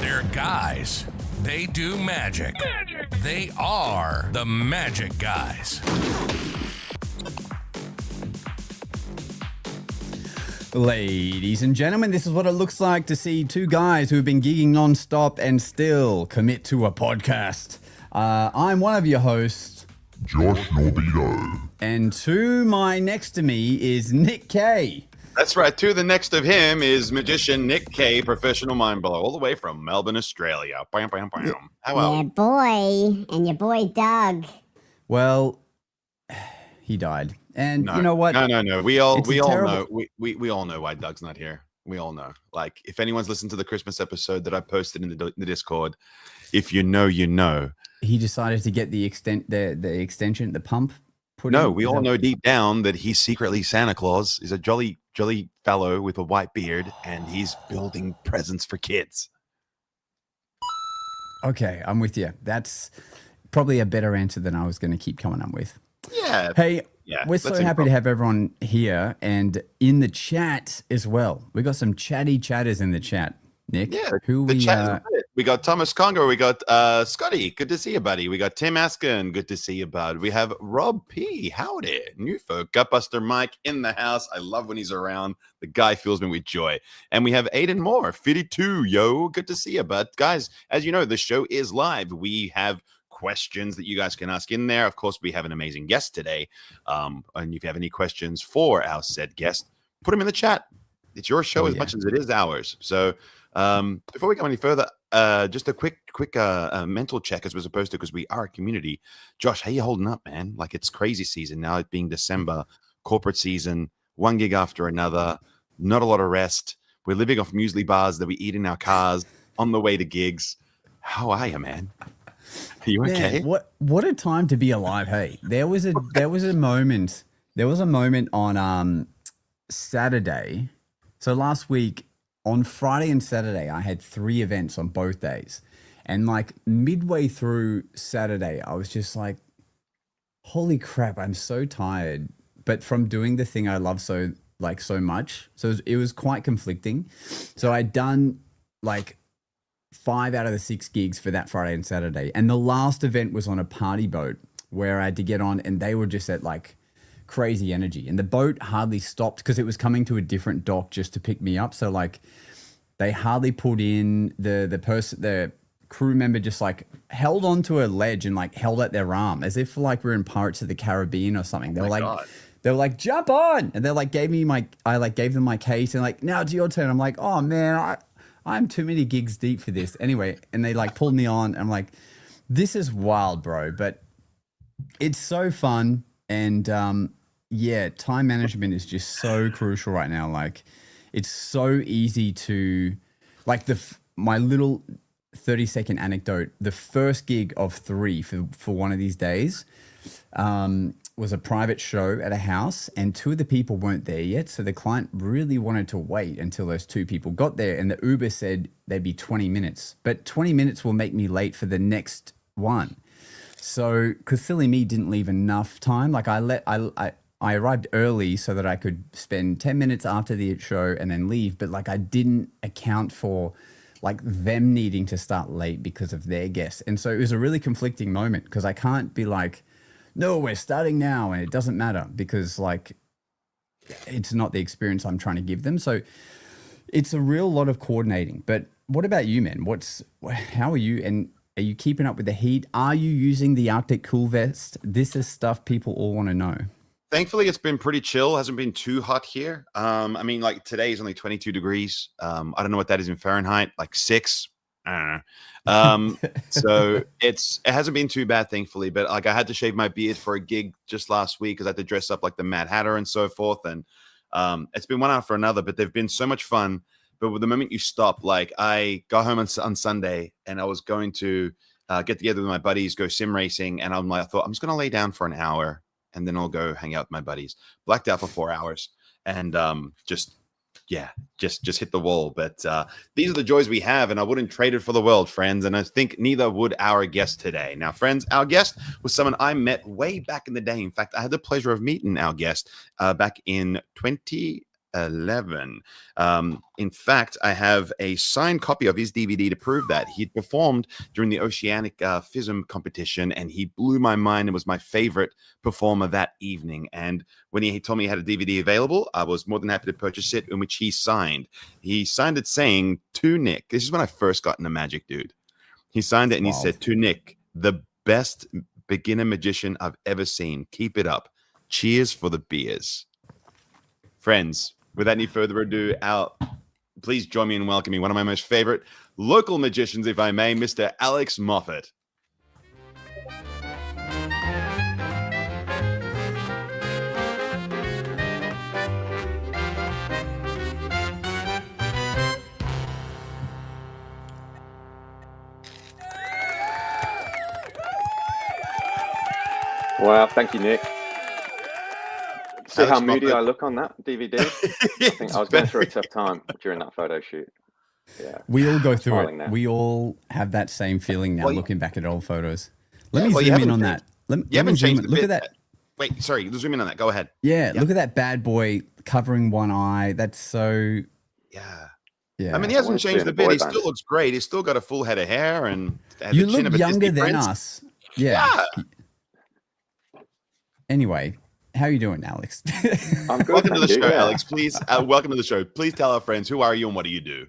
They're guys. They do magic. They are the Magic Guys. Ladies and gentlemen, this is what it looks like to see two guys who have been gigging non-stop and still commit to a podcast. I'm one of your hosts, Josh Norbito. and to my next to me is Nick K. That's right. To the next of him is magician Nick K, professional mind blower, all the way from Melbourne, Australia. Bam, bam, bam. How are Yeah, we? boy, and your boy Doug. Well, he died. And No, you know what? No. We all terrible- know. We all know why Doug's not here. We all know. Like, if anyone's listened to the Christmas episode that I posted in the Discord, if you know, you know. He decided to get the extension, the pump put No, in. we all know deep down that he's secretly Santa Claus. He's a jolly fellow with a white beard, and he's building presents for kids. Okay, I'm with you. That's probably a better answer than I was going to keep coming up with. Yeah. Hey, Yeah, we're so let's happy to improv. have everyone here and in the chat as well. We got some chatty chatters in the chat. Nick, Yeah, who the we chat is lit. We got Thomas Conger, we got Scotty, good to see you, buddy. We got Tim Askin, good to see you, bud. We have Rob P, howdy, new folk. Gutbuster Mike in the house. I love when he's around. The guy fills me with joy. And we have Aiden Moore, 52, yo, good to see you, bud. Guys, as you know, the show is live. We have questions that you guys can ask in there. Of course, we have an amazing guest today. And if you have any questions for our said guest, put them in the chat. It's your show as much as it is ours. So before we go any further, just a quick mental check as we're supposed to, because we are a community. Josh, how you holding up, man? Like, it's crazy season now, it being December, corporate season, one gig after another, not a lot of rest. We're living off muesli bars that we eat in our cars on the way to gigs. How are you, man? Are you okay? Man, what a time to be alive, hey. There was a moment on Saturday. So last week on Friday and Saturday, I had 3 events on both days. And like midway through Saturday, I was just like, holy crap, I'm so tired. But from doing the thing I love so much. So it was quite conflicting. So I'd done like 5 out of the 6 gigs for that Friday and Saturday. And the last event was on a party boat where I had to get on, and they were just at like crazy energy. And the boat hardly stopped because it was coming to a different dock just to pick me up. So like they hardly pulled in. The crew member just like held onto a ledge and like held at their arm as if like we're in Pirates of the Caribbean or something. They were like, jump on. And they like gave them my case and like, now it's your turn. I'm like, oh man, I'm too many gigs deep for this. Anyway, and they like pulled me on. And I'm like, this is wild, bro. But it's so fun. And yeah, time management is just so crucial right now. Like, it's so easy to, like, my little 30-second anecdote, the first gig of 3 for one of these days was a private show at a house, and 2 of the people weren't there yet. So the client really wanted to wait until those 2 people got there, and the Uber said they'd be 20 minutes. But 20 minutes will make me late for the next one. So, because silly me didn't leave enough time, like I arrived early so that I could spend 10 minutes after the show and then leave. But like I didn't account for like them needing to start late because of their guests. And so it was a really conflicting moment because I can't be like, no, we're starting now. And it doesn't matter because like it's not the experience I'm trying to give them. So it's a real lot of coordinating. But what about you, man? How are you? And are you keeping up with the heat? Are you using the Arctic Cool Vest? This is stuff people all want to know. Thankfully, it's been pretty chill. Hasn't been too hot here. I mean, like today is only 22 degrees. I don't know what that is in Fahrenheit, like 6. I don't know. So it hasn't been too bad, thankfully. But like I had to shave my beard for a gig just last week because I had to dress up like the Mad Hatter and so forth. And it's been one after another, but they've been so much fun. But with the moment you stop, like I got home on Sunday and I was going to get together with my buddies, go sim racing. And I thought I'm just going to lay down for an hour and then I'll go hang out with my buddies. Blacked out for 4 hours and just hit the wall. But these are the joys we have, and I wouldn't trade it for the world, friends. And I think neither would our guest today. Now, friends, our guest was someone I met way back in the day. In fact, I had the pleasure of meeting our guest back in 2011. In fact, I have a signed copy of his DVD to prove that. He'd performed during the Oceanic FISM competition, and he blew my mind and was my favorite performer that evening. And when he told me he had a DVD available, I was more than happy to purchase it, in which he signed. He signed it saying, "To Nick." This is when I first got into magic, dude. He signed it and he said, "To Nick, the best beginner magician I've ever seen. Keep it up. Cheers for the beers." Friends, without any further ado, please join me in welcoming one of my most favorite local magicians, if I may, Mr. Alex Moffat. Wow, thank you, Nick. See Alex how moody Moffat. I look on that DVD? I think I was going through a tough time during that photo shoot. Yeah, We all go through smiling it. now. We all have that same feeling now, Well, looking back at old photos. Let me you zoom in haven't on changed- that. You Let me haven't zoom changed in. a Look bit. at that. Wait, sorry, zoom in on that. Go ahead. Yeah, look at that bad boy covering one eye. That's so. Yeah. Yeah. I mean, he I hasn't wanted to be changed in a a bit. boy He band. still looks great. He's still got a full head of hair and You the chin look of a younger Disney than prince. us. Yeah. Anyway, how are you doing, Alex? I'm good. Welcome to the thank show, you. Yeah. Alex. Please, welcome to the show. Please tell our friends, who are you and what do you do?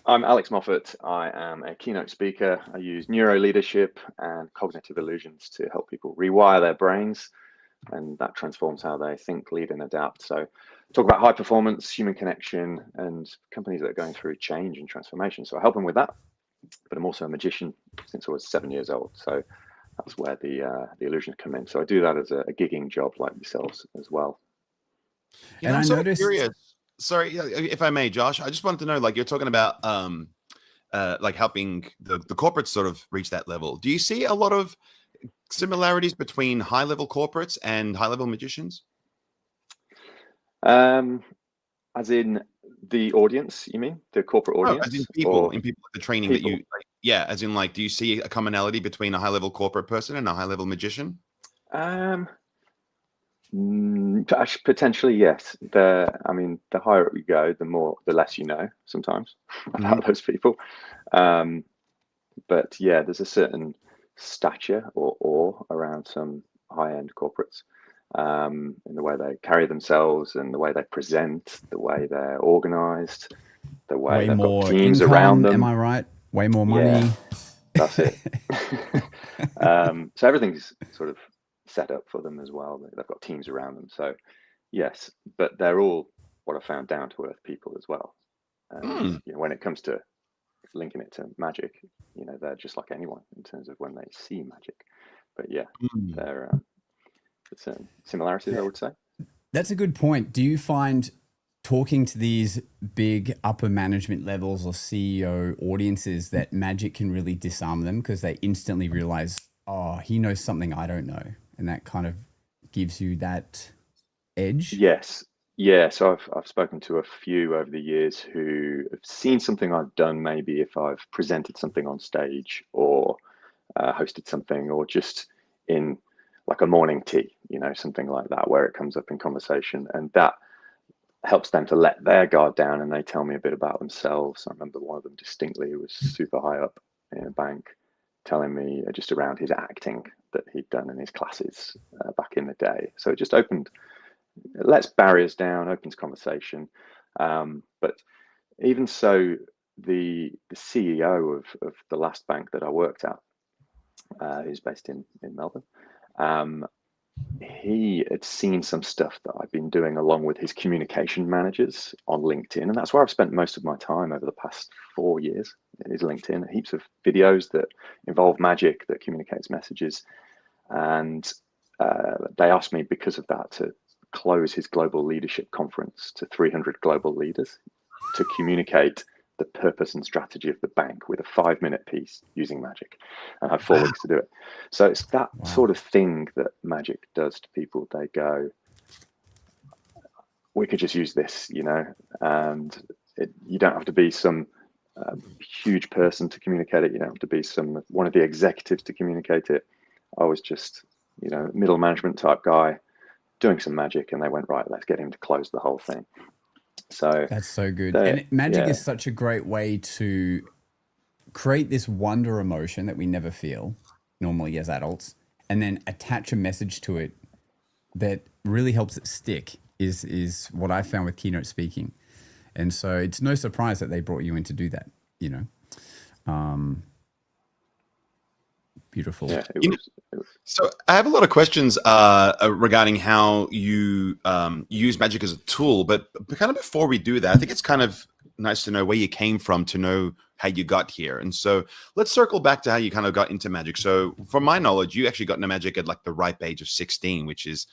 I'm Alex Moffat. I am a keynote speaker. I use NeuroLeadership and cognitive illusions to help people rewire their brains, and that transforms how they think, lead, and adapt. So, talk about high performance, human connection, and companies that are going through change and transformation. So, I help them with that. But I'm also a magician since I was 7 years old. So, that's where the illusions come in. So, I do that as a gigging job like yourselves as well. You And know, I I'm sort of noticed- curious. Sorry, if I may, Josh. I just wanted to know, like, you're talking about like helping the corporates sort of reach that level. Do you see a lot of similarities between high-level corporates and high-level magicians? As in the audience, you mean the corporate No, audience? as in people, or like the training that you, people? like, yeah, as in, like, do you see a commonality between a high-level corporate person and a high-level magician? Potentially, yes. I mean, the higher up you go, the less you know sometimes about those people. But yeah, there's a certain stature or awe around some high-end corporates, in the way they carry themselves and the way they present, the way they're organized, the way Way they've more got teams income, around them. am I right? Way more money. Yeah. That's it. So everything's sort of set up for them as well. They've got teams around them. So yes, but they're all what I found down to earth people as well. And you know, when it comes to linking it to magic, you know, they're just like anyone in terms of when they see magic. But yeah, there are certain similarities, I would say. That's a good point. Do you find talking to these big upper management levels or CEO audiences that magic can really disarm them because they instantly realize, oh, he knows something I don't know, and that kind of gives you that edge? Yes. Yeah. So I've spoken to a few over the years who have seen something I've done, maybe if I've presented something on stage or hosted something, or just in like a morning tea, you know, something like that, where it comes up in conversation, and that helps them to let their guard down, and they tell me a bit about themselves. I remember one of them distinctly, who was super high up in a bank, telling me just around his acting that he'd done in his classes back in the day. So it just lets barriers down, opens conversation. But even so, the CEO of the last bank that I worked at, who's based in Melbourne, he had seen some stuff that I've been doing along with his communication managers on LinkedIn. And that's where I've spent most of my time over the past 4 years, is LinkedIn. Heaps of videos that involve magic, that communicates messages. And they asked me, because of that, to close his global leadership conference to 300 global leaders to communicate the purpose and strategy of the bank with a 5-minute piece using magic, and I have 4 weeks to do it. So it's that sort of thing that magic does to people. They go, we could just use this, you know, and you don't have to be some huge person to communicate it. You don't have to be one of the executives to communicate it. I was just, you know, middle management type guy doing some magic, and they went, right, let's get him to close the whole thing. So That's so good. And magic yeah, is such a great way to create this wonder emotion that we never feel normally as adults, and then attach a message to it that really helps it stick is what I found with keynote speaking. And so it's no surprise that they brought you in to do that, you know. Beautiful. yeah, it was So I have a lot of questions regarding how you use magic as a tool, but kind of before we do that, I think it's kind of nice to know where you came from to know how you got here. And so let's circle back to how you kind of got into magic. So from my knowledge, you actually got into magic at like the ripe age of 16, which is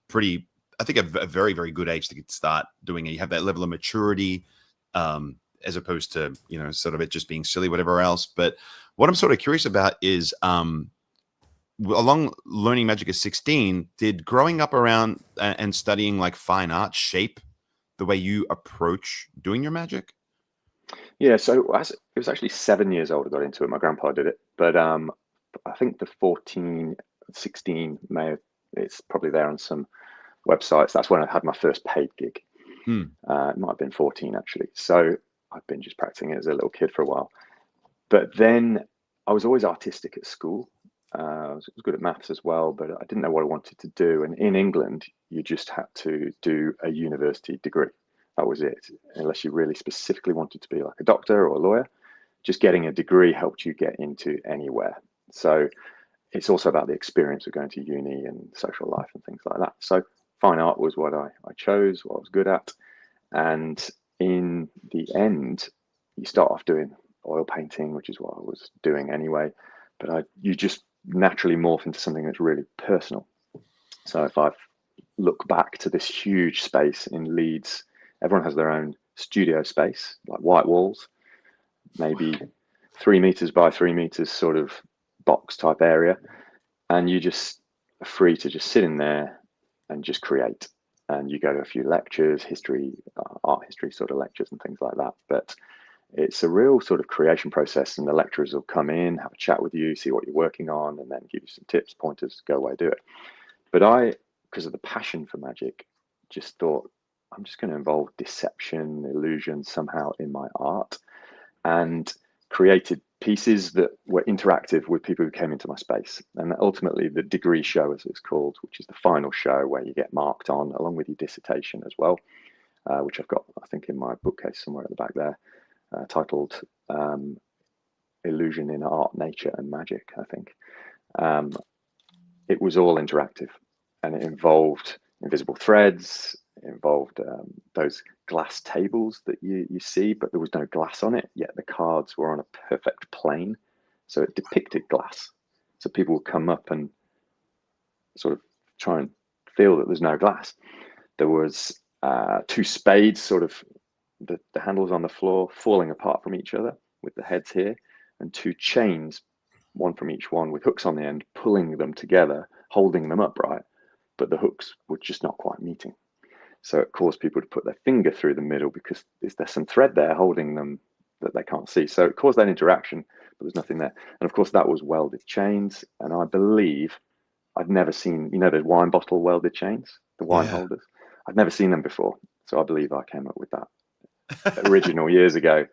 pretty, I think, a very, very good age to start doing it. You have that level of maturity as opposed to, you know, sort of it just being silly, whatever else. But what I'm sort of curious about is along learning magic at 16, did growing up around and studying like fine art shape the way you approach doing your magic? Yeah, so it was actually 7 years old I got into it. My grandpa did it, but I think the 14, 16 it's probably there on some websites. That's when I had my first paid gig. It might have been 14 actually. So I've been just practicing it as a little kid for a while. But then I was always artistic at school. I was good at maths as well, but I didn't know what I wanted to do. And in England, you just had to do a university degree. That was it, unless you really specifically wanted to be like a doctor or a lawyer. Just getting a degree helped you get into anywhere. So it's also about the experience of going to uni and social life and things like that. So fine art was what I chose, what I was good at. And in the end, you start off doing oil painting, which is what I was doing anyway. But you just naturally morph into something that's really personal. So if I look back to this huge space in Leeds, everyone has their own studio space, like white walls, maybe 3 meters by 3 meters sort of box type area. And you just are free to just sit in there and just create. And you go to a few lectures, art history sort of lectures and things like that. But it's a real sort of creation process, and the lecturers will come in, have a chat with you, see what you're working on, and then give you some tips, pointers, go away, do it. But because of the passion for magic, just thought, I'm just going to involve deception, illusion somehow in my art, and created pieces that were interactive with people who came into my space. And ultimately the degree show, as it's called, which is the final show where you get marked on along with your dissertation as well, which I've got, I think, in my bookcase somewhere at the back there, titled Illusion in Art, Nature and Magic, I think. It was all interactive, and it involved invisible threads. It involved those glass tables that you see, but there was no glass on it, yet the cards were on a perfect plane. So it depicted glass. So people would come up and sort of try and feel that there's no glass. There was 2 spades, sort of the handles on the floor falling apart from each other with the heads here, and 2 chains, one from each one with hooks on the end, pulling them together, holding them upright, but the hooks were just not quite meeting. So it caused people to put their finger through the middle because there's some thread there holding them that they can't see. So it caused that interaction, but there's nothing there. And of course, that was welded chains. And I believe I'd never seen, you know, those wine bottle welded chains, the wine holders. I'd never seen them before. So I believe I came up with that original years ago,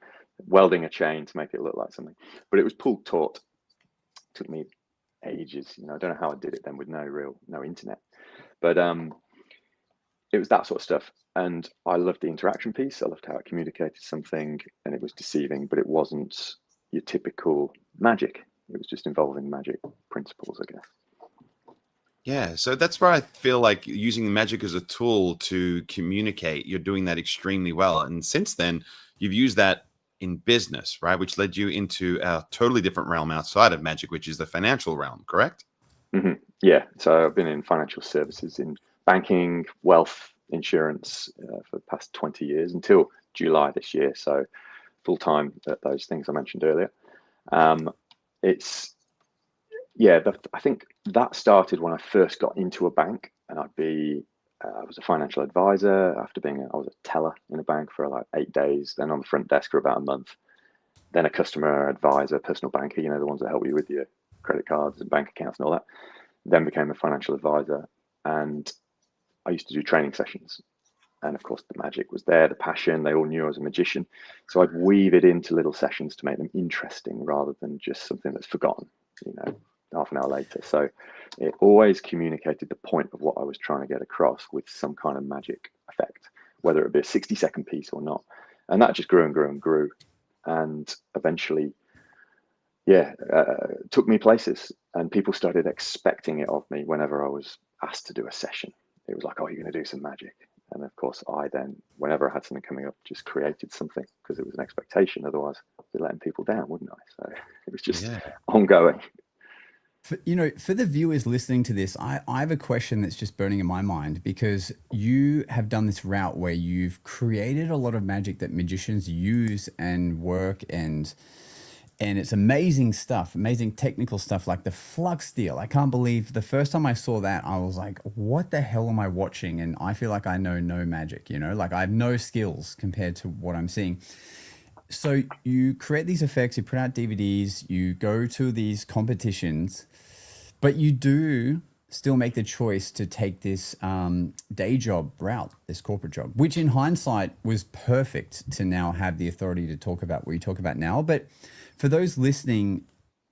welding a chain to make it look like something. But it was pulled taut. It took me ages. You know, I don't know how I did it then with no internet. But it was that sort of stuff. And I loved the interaction piece. I loved how it communicated something, and it was deceiving, but it wasn't your typical magic. It was just involving magic principles, I guess. Yeah, so that's where I feel like using magic as a tool to communicate, you're doing that extremely well. And since then, you've used that in business, right? Which led you into a totally different realm outside of magic, which is the financial realm, correct? Mm-hmm. Yeah, so I've been in financial services, in banking, wealth, insurance for the past 20 years until July this year. So full time at those things I mentioned earlier. I think that started when I first got into a bank, and I was a financial advisor after I was a teller in a bank for like 8 days, then on the front desk for about a month, then a customer advisor, personal banker, you know, the ones that help you with your credit cards and bank accounts and all that. Then became a financial advisor, and I used to do training sessions. And of course, the magic was there, the passion. They all knew I was a magician. So I'd weave it into little sessions to make them interesting rather than just something that's forgotten, half an hour later. So it always communicated the point of what I was trying to get across with some kind of magic effect, whether it be a 60-second piece or not. And that just grew and grew and grew. And eventually, took me places, and people started expecting it of me whenever I was asked to do a session. It was like, oh, you're going to do some magic. And of course, I then, whenever I had something coming up, just created something because it was an expectation. Otherwise, I'd be letting people down, wouldn't I? So it was just ongoing. For the viewers listening to this, I have a question that's just burning in my mind, because you have done this route where you've created a lot of magic that magicians use and work, and it's amazing stuff, amazing technical stuff, like the Flux Deal. I can't believe the first time I saw that, I was like, what the hell am I watching? And I feel like I know no magic, like I have no skills compared to what I'm seeing. So you create these effects, you put out DVDs, you go to these competitions, but you do still make the choice to take this day job route, this corporate job, which in hindsight was perfect to now have the authority to talk about what you talk about now. But for those listening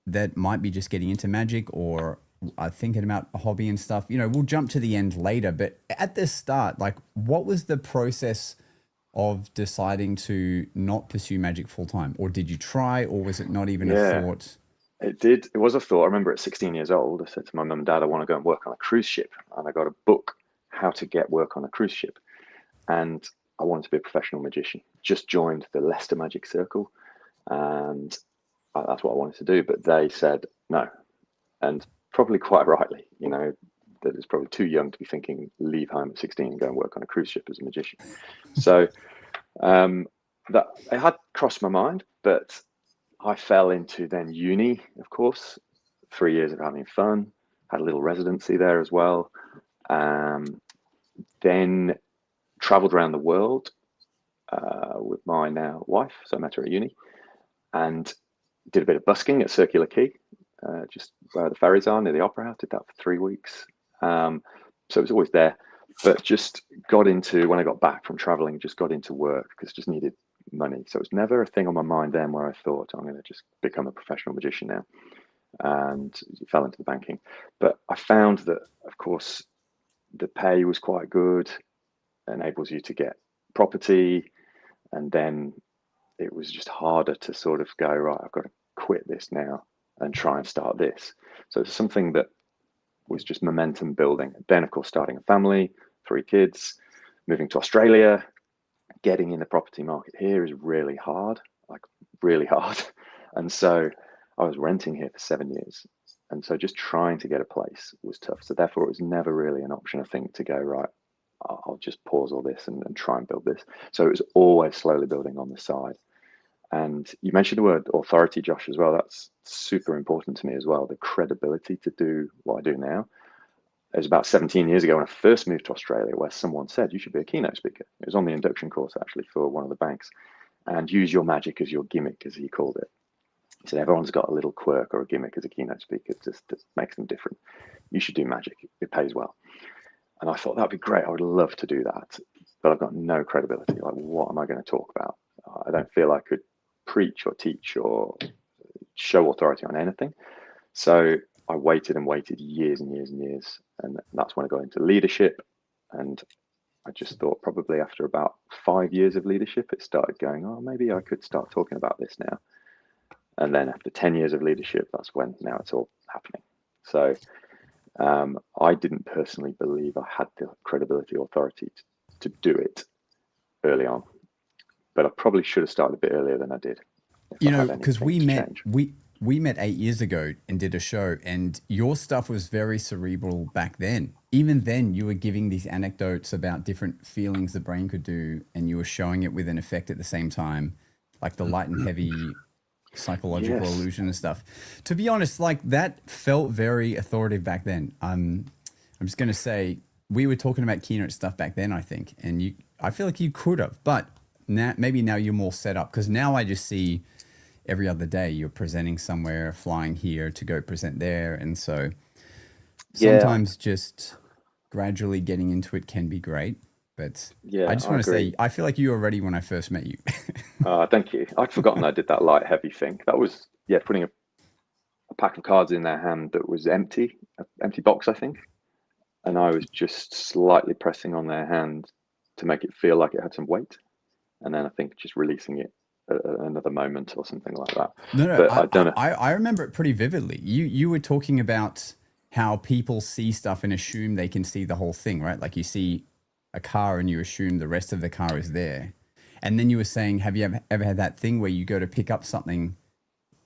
that might be just getting into magic or are thinking about a hobby and stuff, we'll jump to the end later. But at the start, like, what was the process of deciding to not pursue magic full time? Or did you try, or was it not even a thought? It did. It was a thought. I remember at 16 years old, I said to my mum and dad, I want to go and work on a cruise ship. And I got a book, How to Get Work on a Cruise Ship. And I wanted to be a professional magician. Just joined the Leicester Magic Circle. And that's what I wanted to do. But they said no. And probably quite rightly, that it's probably too young to be thinking, leave home at 16 and go and work on a cruise ship as a magician. So that it had crossed my mind, but I fell into then uni, of course, 3 years of having fun, had a little residency there as well. Then traveled around the world with my now wife. So I met her at uni and did a bit of busking at Circular Quay, just where the ferries are near the Opera House. Did that for 3 weeks. So it was always there, but just got into, when I got back from traveling, just got into work because just needed money. So it was never a thing on my mind then where I thought I'm going to just become a professional magician now, and fell into the banking. But I found that, of course, the pay was quite good, enables you to get property, and then it was just harder to sort of go, right, I've got to quit this now and try and start this. So it's something that was just momentum building. Then, of course, starting a family, 3 kids, moving to Australia, getting in the property market here is really hard, like really hard. And so I was renting here for 7 years. And so just trying to get a place was tough. So therefore, it was never really an option, I think, to go, right, I'll just pause all this and try and build this. So it was always slowly building on the side. And you mentioned the word authority, Josh, as well. That's super important to me as well. The credibility to do what I do now. It was about 17 years ago when I first moved to Australia, where someone said, you should be a keynote speaker. It was on the induction course, actually, for one of the banks. And use your magic as your gimmick, as he called it. He said, everyone's got a little quirk or a gimmick as a keynote speaker. It just makes them different. You should do magic. It pays well. And I thought, that'd be great. I would love to do that. But I've got no credibility. Like, what am I going to talk about? I don't feel I could preach or teach or show authority on anything. So I waited and waited years and years and years. And that's when I got into leadership. And I just thought probably after about 5 years of leadership, it started going, oh, maybe I could start talking about this now. And then after 10 years of leadership, that's when now it's all happening. So I didn't personally believe I had the credibility or authority to do it early on. But I probably should have started a bit earlier than I did. Because we met 8 years ago and did a show, and your stuff was very cerebral back then. Even then, you were giving these anecdotes about different feelings the brain could do, and you were showing it with an effect at the same time, like the light and heavy psychological illusion and stuff. To be honest, like that felt very authoritative back then. I'm just going to say we were talking about keynote stuff back then, I think, and I feel like you could have, but now maybe now you're more set up, because now I just see every other day you're presenting somewhere, flying here to go present there, and so sometimes just gradually getting into it can be great, But Yeah, I just I want to agree. say, I feel like you were ready when I first met you. Thank you. I'd forgotten I did that light heavy thing. That was, yeah, putting a pack of cards in their hand that was empty, an empty box, I think. And I was just slightly pressing on their hand to make it feel like it had some weight. And then I think just releasing it at another moment or something like that. No, But I don't know. I remember it pretty vividly. You were talking about how people see stuff and assume they can see the whole thing, right? Like you see a car and you assume the rest of the car is there. And then you were saying, have you ever had that thing where you go to pick up something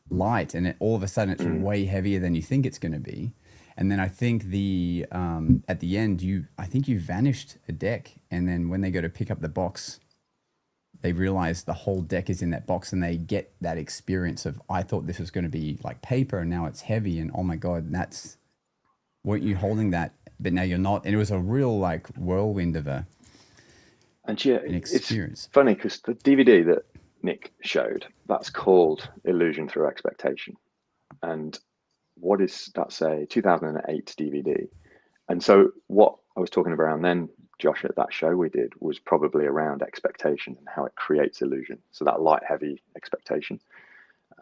light and all of a sudden it's way heavier than you think it's going to be? And then I think at the end, I think you vanished a deck. And then when they go to pick up the box, they realize the whole deck is in that box and they get that experience of, I thought this was going to be like paper and now it's heavy. And oh my God, weren't you holding that? But now you're not. And it was a real like whirlwind of an experience. It's funny because the DVD that Nick showed, that's called Illusion Through Expectation. And what is that's a 2008 DVD. And so what I was talking about then, Josh, at that show we did was probably around expectation and how it creates illusion. So that light, heavy expectation.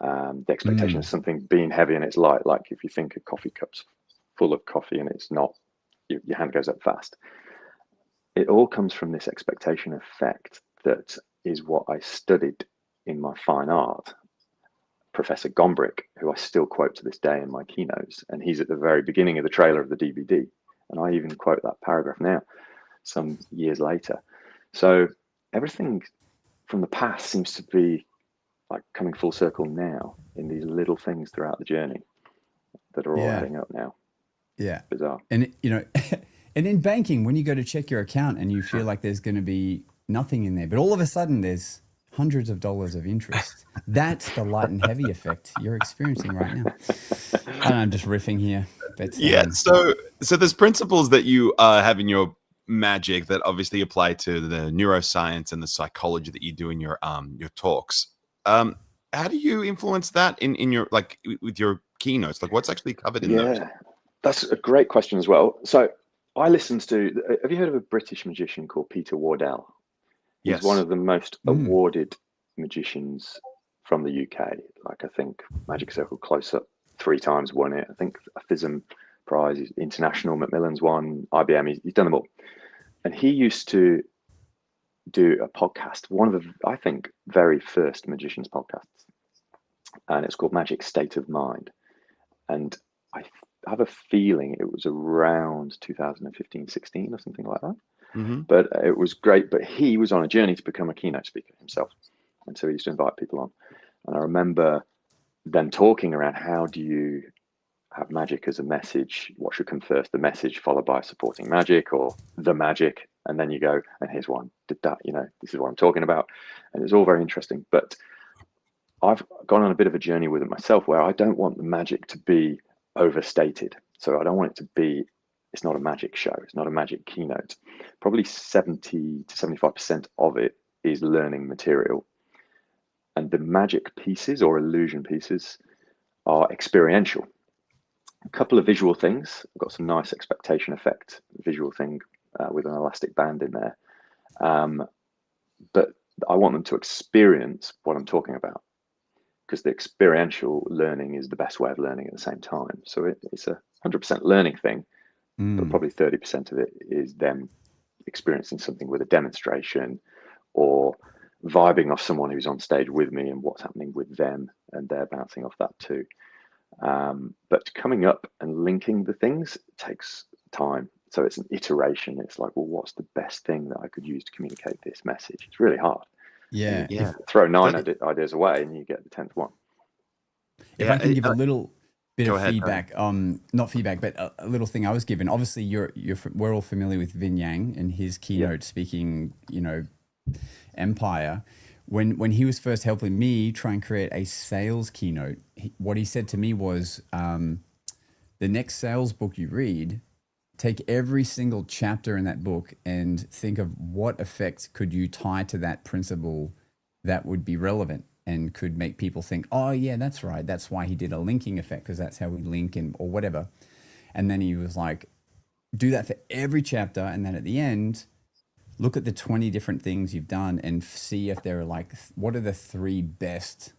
The expectation of something being heavy and it's light, like if you think a coffee cup's full of coffee and it's not, your hand goes up fast. It all comes from this expectation effect that is what I studied in my fine art. Professor Gombrich, who I still quote to this day in my keynotes, and he's at the very beginning of the trailer of the DVD. And I even quote that paragraph now, some years later. So everything from the past seems to be like coming full circle now in these little things throughout the journey that are all adding up now. Yeah. Bizarre. And, and in banking, when you go to check your account and you feel like there's going to be nothing in there, but all of a sudden there's hundreds of dollars of interest. That's the light and heavy effect you're experiencing right now. I'm just riffing here. But, so there's principles that you have in your magic that obviously apply to the neuroscience and the psychology that you do in your talks. How do you influence that in your like with your keynotes? Like what's actually covered in those? That's a great question as well. So I listened to, have you heard of a British magician called Peter Wardell? He's one of the most awarded magicians from the UK. Like I think Magic Circle Close Up 3 times won it. I think a FISM prize, International, Macmillan's won, IBM, he's done them all. And he used to do a podcast, one of the, I think, very first magicians podcasts. And it's called Magic State of Mind. And I have a feeling it was around 2015, 16 or something like that. But it was great. But he was on a journey to become a keynote speaker himself. And so he used to invite people on. And I remember them talking around how do you have magic as a message? What should come first? The message followed by supporting magic or the magic. And then you go, and here's one. Did that, this is what I'm talking about. And it's all very interesting. But I've gone on a bit of a journey with it myself where I don't want the magic to be overstated. So I don't want it to be, it's not a magic show. It's not a magic keynote. Probably 70 to 75% of it is learning material. And the magic pieces or illusion pieces are experiential. A couple of visual things. I've got some nice expectation effect visual thing with an elastic band in there. But I want them to experience what I'm talking about, because the experiential learning is the best way of learning at the same time. So it's a 100% learning thing, but probably 30% of it is them experiencing something with a demonstration or vibing off someone who's on stage with me and what's happening with them, and they're bouncing off that too. But coming up and linking the things takes time. So it's an iteration. It's like, well, what's the best thing that I could use to communicate this message? It's really hard. Yeah. Throw 9 ideas away and you get the 10th one. If I can give a little bit of feedback, not feedback, but a little thing I was given. Obviously, we're all familiar with Vin Yang and his keynote speaking, empire. When he was first helping me try and create a sales keynote, what he said to me was, the next sales book you read, take every single chapter in that book and think of what effects could you tie to that principle that would be relevant and could make people think, oh yeah, that's right. That's why he did a linking effect, because that's how we link or whatever. And then he was like, do that for every chapter. And then at the end, look at the 20 different things you've done and see if there are like, what are the 3 best,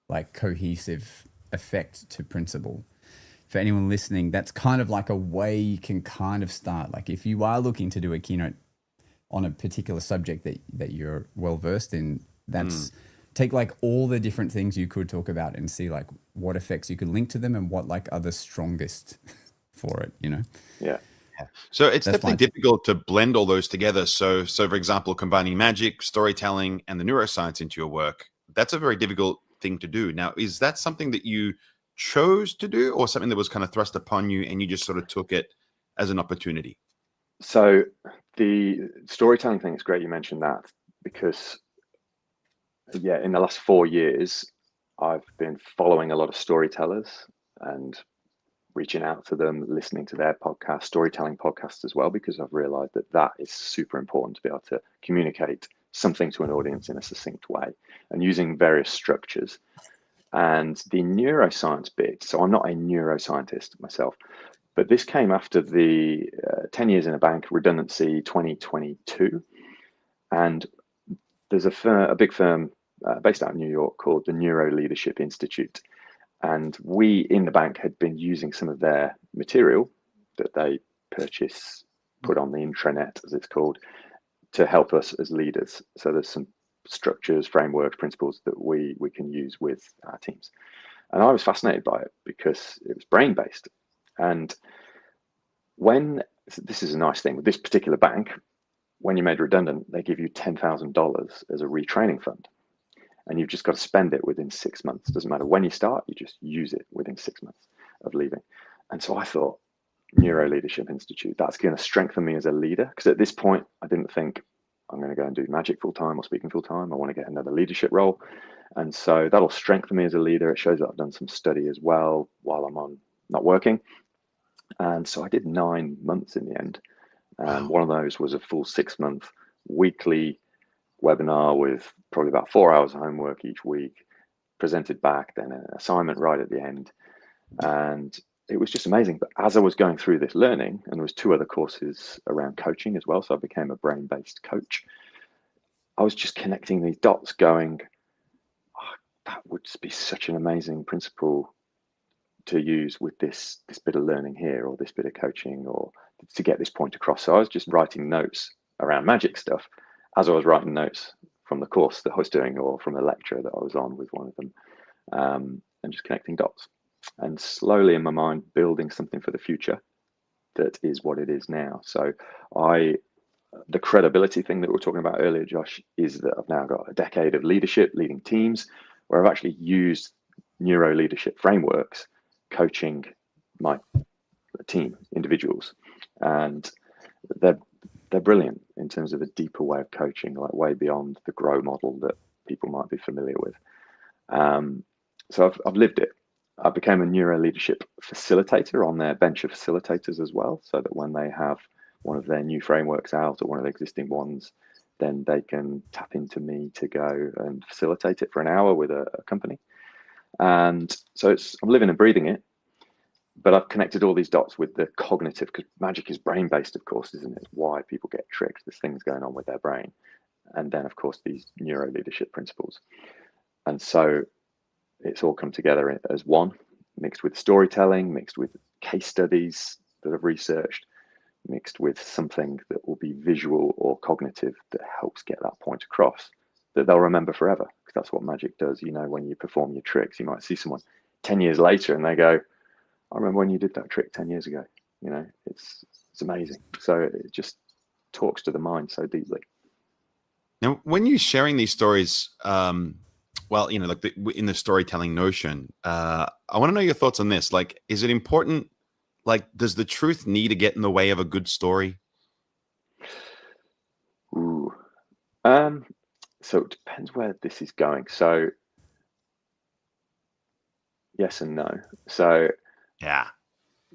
like, cohesive effect to principle. For anyone listening, that's kind of like a way you can kind of start. Like, if you are looking to do a keynote on a particular subject that you're well versed in, that's take like all the different things you could talk about and see like what effects you could link to them and what like are the strongest for it, you know? Yeah. So it's That's definitely difficult to blend all those together. So for example, combining magic, storytelling, and the neuroscience into your work, that's a very difficult thing to do. Now, is that something that you chose to do, or something that was kind of thrust upon you and you just sort of took it as an opportunity? So the storytelling thing, it's great you mentioned that, because in the last 4 years, I've been following a lot of storytellers and reaching out to them, listening to their podcast, storytelling podcasts as well, because I've realized that is super important to be able to communicate something to an audience in a succinct way, and using various structures. And the neuroscience bit, so I'm not a neuroscientist myself, but this came after the 10 years in a bank, redundancy 2022. And there's a big firm based out of New York called the NeuroLeadership Institute. And we in the bank had been using some of their material that they purchase, put on the intranet, as it's called, to help us as leaders. So there's some structures, frameworks, principles that we can use with our teams. And I was fascinated by it because it was brain-based. And this is a nice thing with this particular bank, when you're made redundant, they give you $10,000 as a retraining fund. And you've just got to spend it within 6 months. Doesn't matter when you start, you just use it within 6 months of leaving. And so I thought, NeuroLeadership Institute, that's going to strengthen me as a leader. Because at this point, I didn't think I'm going to go and do magic full time or speaking full time. I want to get another leadership role. And so that'll strengthen me as a leader. It shows that I've done some study as well while I'm not working. And so I did 9 months in the end. And one of those was a full 6 month weekly webinar with probably about 4 hours of homework each week, presented back, then an assignment right at the end. And it was just amazing. But as I was going through this learning, and there was 2 other courses around coaching as well, so I became a brain-based coach, I was just connecting these dots going, oh, that would be such an amazing principle to use with this bit of learning here, or this bit of coaching, or to get this point across. So I was just writing notes around magic stuff as I was writing notes from the course that I was doing, or from a lecture that I was on with one of them, and just connecting dots. And slowly in my mind, building something for the future that is what it is now. So the credibility thing that we were talking about earlier, Josh, is that I've now got a decade of leadership, leading teams, where I've actually used neuro-leadership frameworks, coaching my team, individuals. And they're brilliant in terms of a deeper way of coaching, like way beyond the grow model that people might be familiar with. So I've lived it. I became a neuro-leadership facilitator on their bench of facilitators as well, so that when they have one of their new frameworks out, or one of the existing ones, then they can tap into me to go and facilitate it for an hour with a company. And so I'm living and breathing it. But I've connected all these dots with the cognitive, because magic is brain-based, of course, isn't it? It's why people get tricked. There's things going on with their brain. And then, of course, these neuro-leadership principles. And so it's all come together as one, mixed with storytelling, mixed with case studies that I've researched, mixed with something that will be visual or cognitive that helps get that point across, that they'll remember forever. Because that's what magic does. You know, when you perform your tricks, you might see someone 10 years later and they go, I remember when you did that trick 10 years ago. You know, it's amazing. So it just talks to the mind so deeply. Now, when you're sharing these stories, well, you know, like in the storytelling notion, I want to know your thoughts on this. Like, is it important? Like, does the truth need to get in the way of a good story? Ooh. So it depends where this is going. So yes and no. So yeah,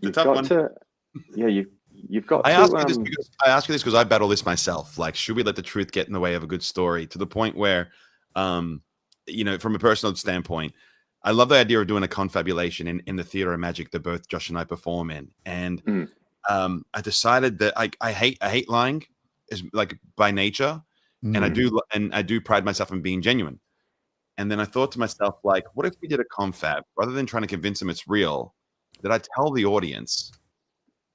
you've got to, you've got I to. ask you this because I battle this myself. Like, should we let the truth get in the way of a good story, to the point where, you know, from a personal standpoint, I love the idea of doing a confabulation in the theater of magic that both Josh and I perform in. And I decided that I hate lying. is like by nature, and I do pride myself in being genuine. And then I thought to myself, like, what if we did a confab rather than trying to convince them it's real? That I tell the audience,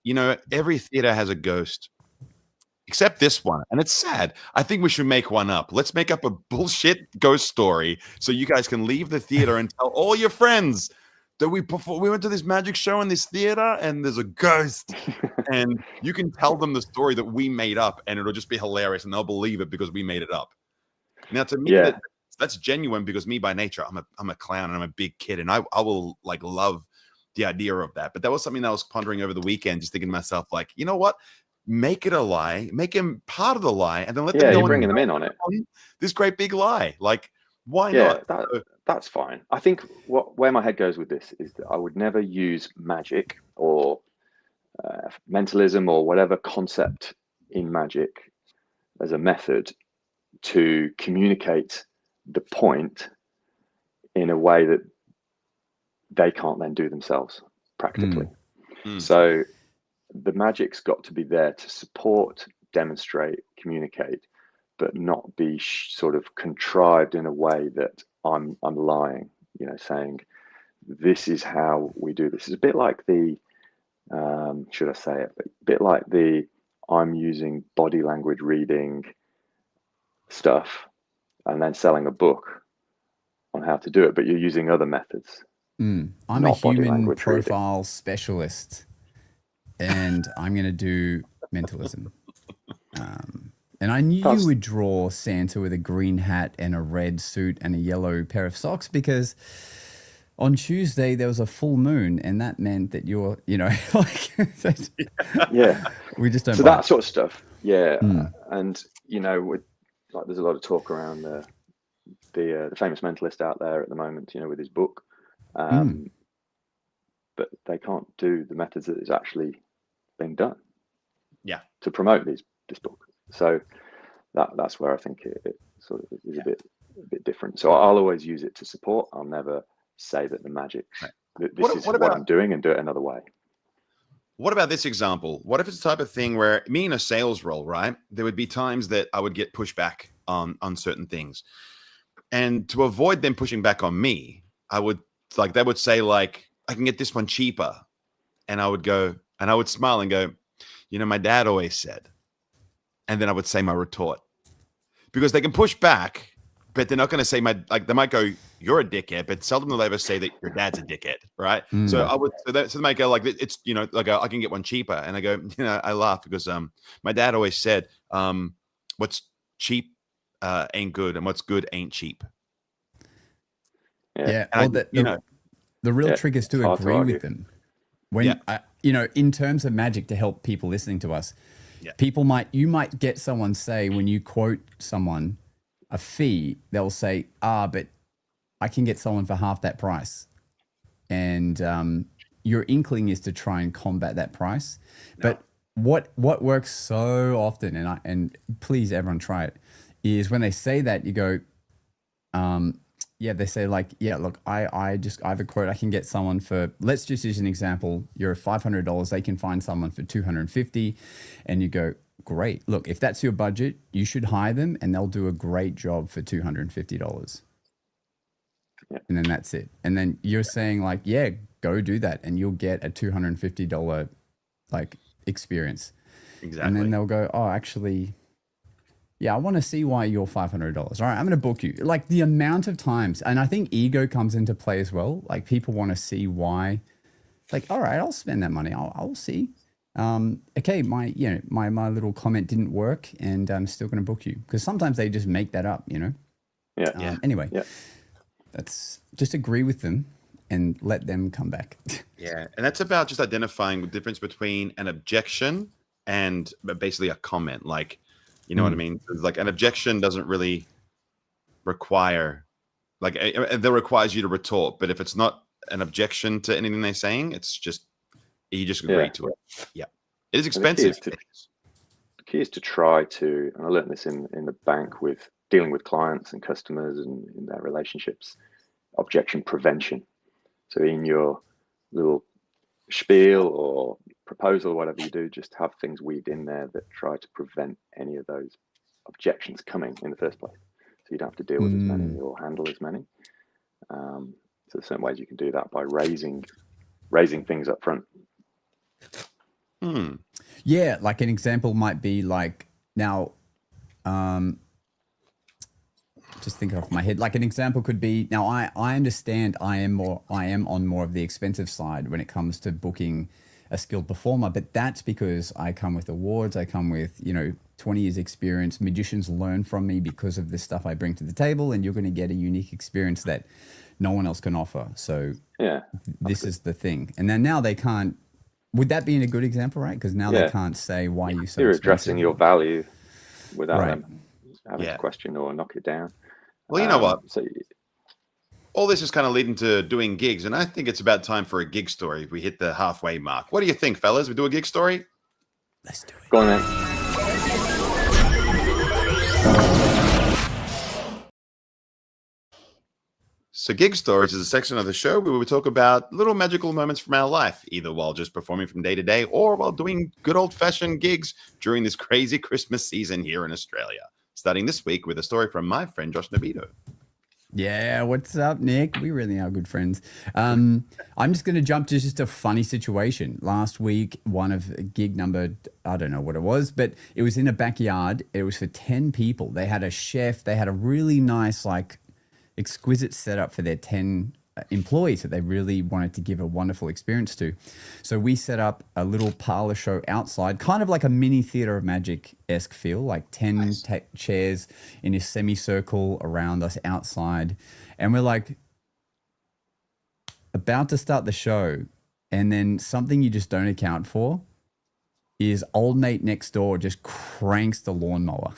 you know, every theater has a ghost, except this one, and it's sad. I think we should make one up. Let's make up a bullshit ghost story so you guys can leave the theater and tell all your friends that we went to this magic show in this theater and there's a ghost. And you can tell them the story that we made up, and it'll just be hilarious, and they'll believe it because we made it up. Now, to me, that's genuine, because me by nature, I'm a clown and I'm a big kid, and I will like love the idea of that. But that was something that I was pondering over the weekend, just thinking to myself, like, you know what? Make it a lie, make him part of the lie, and then let them know. You're bringing them in on it. This great big lie. Like, why not? Yeah, that's fine. I think where my head goes with this is that I would never use magic or mentalism or whatever concept in magic as a method to communicate the point in a way that they can't then do themselves practically. So the magic's got to be there to support, demonstrate, communicate, but not be sort of contrived in a way that I'm lying, you know, saying this is how we do this. It's a bit like the should I say it? A bit like the I'm using body language reading stuff and then selling a book on how to do it, but you're using other methods. I'm a human profile specialist, and I'm going to do mentalism. And I knew you would draw Santa with a green hat and a red suit and a yellow pair of socks, because on Tuesday there was a full moon, and that meant that you're, you know, like, we just don't. So that sort of stuff, and you know, like there's a lot of talk around the famous mentalist out there at the moment, you know, with his book, but they can't do the methods that is actually being done, to promote this book. So that's where I think it sort of is a bit different. So I'll always use it to support. I'll never say that the magic, this is what I'm doing, and do it another way. What about this example? What if it's the type of thing where me in a sales role, right? There would be times that I would get pushback on certain things. And to avoid them pushing back on me, I would, like, they would say, like, I can get this one cheaper. And I would go, and I would smile and go, you know, my dad always said. And then I would say my retort. Because they can push back, but they're not going to say they might go, you're a dickhead, but seldom will they ever say that your dad's a dickhead, right? So I would, so they might go like, it's, you know, like I can get one cheaper. And I go, you know, I laugh because my dad always said, what's cheap ain't good, and what's good ain't cheap. Well, the real trick is to agree with them. When you know, in terms of magic, to help people listening to us, you might get someone say, when you quote someone a fee, they'll say, but I can get someone for half that price. And your inkling is to try and combat that price. But what works so often, and please everyone try it, is when they say that, you go, they say like, look, I have a quote. I can get someone for, let's just use an example. You're $500. They can find someone for $250, and you go, great. Look, if that's your budget, you should hire them, and they'll do a great job for $250. And then that's it. And then you're saying like, go do that, and you'll get a $250 like experience. Exactly. And then they'll go, oh, actually, I want to see why you're $500. All right, I'm going to book you. Like the amount of times, and I think ego comes into play as well. Like people want to see why. It's like, all right, I'll spend that money. I'll see. Okay, my little comment didn't work, and I'm still going to book you, because sometimes they just make that up, you know. Anyway, that's just agree with them and let them come back. And that's about just identifying the difference between an objection and basically a comment. Like, you know what I mean? Like an objection doesn't really require, like, it requires you to retort. But if it's not an objection to anything they're saying, it's just, you just agree to it. It is expensive. The key is to try to, and I learned this in the bank with dealing with clients and customers and in their relationships, objection prevention. So in your little spiel or proposal, whatever you do, just have things weaved in there that try to prevent any of those objections coming in the first place. So you don't have to deal with as many or handle as many. So there's certain ways you can do that by raising things up front. Yeah, like an example might be like now, just thinking off my head, like an example could be now I understand I am on more of the expensive side when it comes to booking a skilled performer, but that's because I come with awards, I come with 20 years experience. Magicians learn from me because of the stuff I bring to the table, and you're going to get a unique experience that no one else can offer. So yeah, this is the thing. And then now they can't. Would that be a good example, right? Because now they can't say why you so you're expensive. addressing your value without Right. them having to question or knock it down. Well, you know what? So All this is kind of leading to doing gigs, and I think it's about time for a gig story. We hit the halfway mark. What do you think, fellas? We do a gig story? Let's do it. go on then. So gig stories is a section of the show where we talk about little magical moments from our life, either while just performing from day to day or while doing good old-fashioned gigs during this crazy Christmas season here in Australia. Starting this week with a story from my friend Josh Nabito. Yeah, what's up, Nick? We really are good friends. I'm just going to jump to just a funny situation. Last week, one of gig number, I don't know what it was, but it was in a backyard. It was for 10 people. They had a chef. They had a really nice, like, exquisite setup for their 10 employees that they really wanted to give a wonderful experience to. So we set up a little parlor show outside, kind of like a mini theater of magic-esque feel, like 10 chairs in a semicircle around us outside. And we're like about to start the show. And then something you just don't account for is old mate next door just cranks the lawnmower.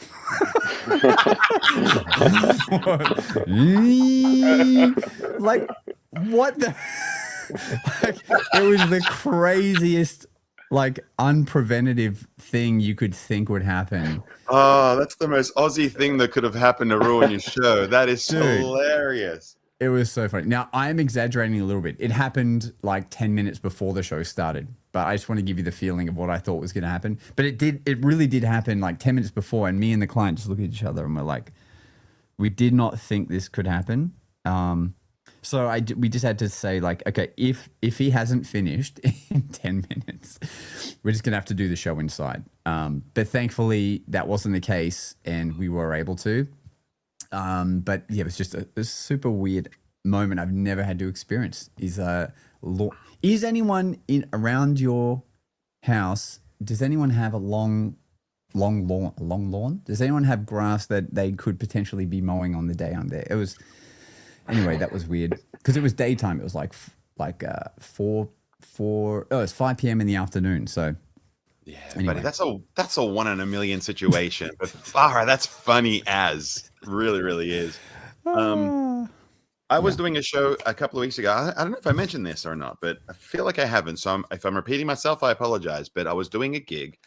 Like, what the? Like, it was the craziest, like, unpreventative thing you could think would happen. Oh, that's the most Aussie thing that could have happened to ruin your show. That is Dude. hilarious. It was so funny. Now, I am exaggerating a little bit. It happened like 10 minutes before the show started, but I just want to give you the feeling of what I thought was going to happen. But it really did happen like 10 minutes before, and me and the client just looked at each other and we're like, we did not think this could happen. So we just had to say, like, okay, if he hasn't finished in 10 minutes, we're just going to have to do the show inside. But thankfully, that wasn't the case, and we were able to. But yeah, it was just a super weird moment I've never had to experience. Is anyone around your house? Does anyone have a long lawn? Does anyone have grass that they could potentially be mowing on the day I'm there? It was anyway. That was weird because it was daytime. It was like 5 p.m. in the afternoon. So. Yeah, Anyway. buddy, that's a 1 in a million situation. But that's funny as really, really is. I was doing a show a couple of weeks ago. I don't know if I mentioned this or not, but I feel like I haven't. So if I'm repeating myself, I apologize. But I was doing a gig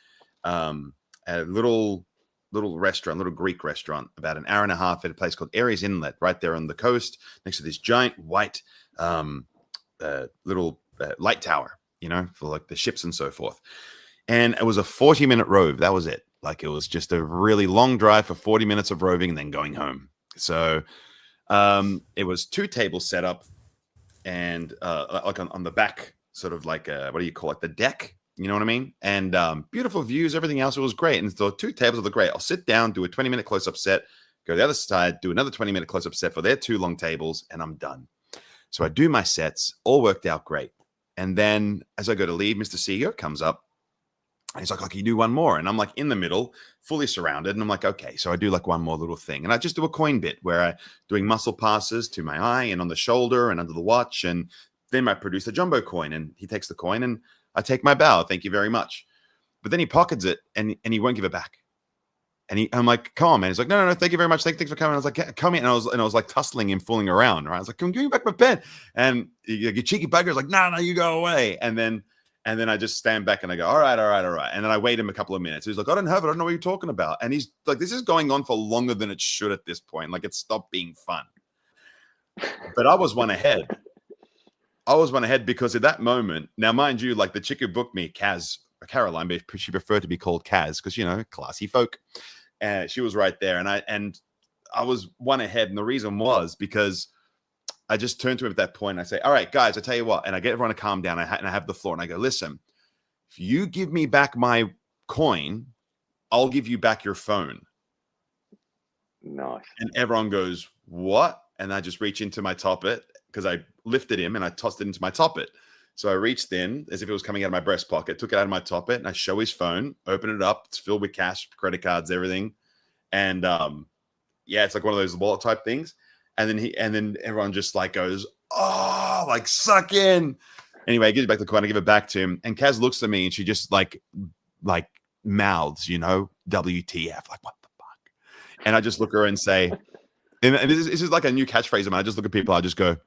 at a little restaurant, little Greek restaurant, about an hour and a half at a place called Aries Inlet, right there on the coast, next to this giant white little light tower, for like the ships and so forth. And it was a 40-minute rove. That was it. Like, it was just a really long drive for 40 minutes of roving and then going home. So it was 2 tables set up and like on the back, sort of like what do you call it? The deck. You know what I mean? And beautiful views, everything else. It was great. And so 2 tables looked great. I'll sit down, do a 20-minute close-up set, go to the other side, do another 20-minute close-up set for their 2 long tables, and I'm done. So I do my sets, all worked out great. And then as I go to leave, Mr. CEO comes up. And he's like, can you do one more? And I'm like in the middle, fully surrounded. And I'm like, okay. So I do like one more little thing. And I just do a coin bit where I'm doing muscle passes to my eye and on the shoulder and under the watch. And then I produce a jumbo coin. And he takes the coin and I take my bow. Thank you very much. But then he pockets it and he won't give it back. And I'm like, come on, man. He's like, no, thank you very much. Thanks for coming. I was like, yeah, come here. And I was like tussling him, fooling around. Right? I was like, come give me back my pen. And you cheeky bugger's like, no, you go away. And then I just stand back and I go, all right. And then I wait him a couple of minutes. He's like, I don't have it. I don't know what you're talking about. And he's like, this is going on for longer than it should at this point. Like, it stopped being fun. But I was one ahead. I was one ahead because at that moment, now mind you, like the chick who booked me, Caroline, but she preferred to be called Kaz because, you know, classy folk. And she was right there. And I was one ahead. And the reason was because I just turned to him at that point. And I say, all right, guys, I tell you what. And I get everyone to calm down. And I have the floor. And I go, listen, if you give me back my coin, I'll give you back your phone. Nice. And everyone goes, what? And I just reach into my top it because I lifted him and I tossed it into my top it. So I reached in as if it was coming out of my breast pocket, took it out of my top it, and I show his phone, open it up. It's filled with cash, credit cards, everything. And yeah, it's like one of those wallet type things. And then everyone just like goes, oh, like suck in. Anyway, I give it back the coin, I give it back to him. And Kaz looks at me and she just like mouths, you know, WTF, like what the fuck? And I just look at her and say, and this is like a new catchphrase of mine. I just look at people, I just go,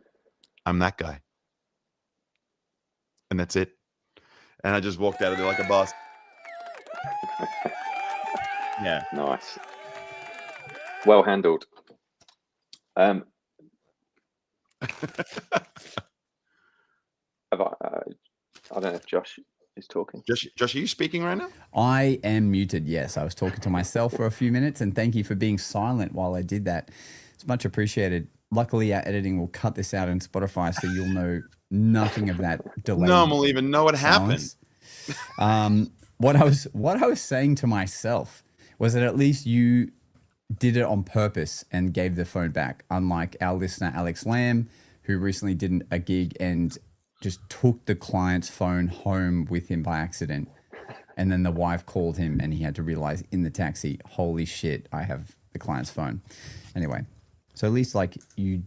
I'm that guy. And that's it. And I just walked out of there like a boss. Yeah. Nice. Well handled. I don't know if Josh is talking. Josh, are you speaking right now? I am muted. Yes, I was talking to myself for a few minutes, and thank you for being silent while I did that. It's much appreciated. Luckily, our editing will cut this out in Spotify, so you'll know nothing of that delay. No one will even know what happened. What I was saying to myself was that at least you did it on purpose and gave the phone back, unlike our listener Alex Lamb, who recently did a gig and just took the client's phone home with him by accident. And then the wife called him and he had to realize in the taxi, holy shit, I have the client's phone. Anyway, so at least like you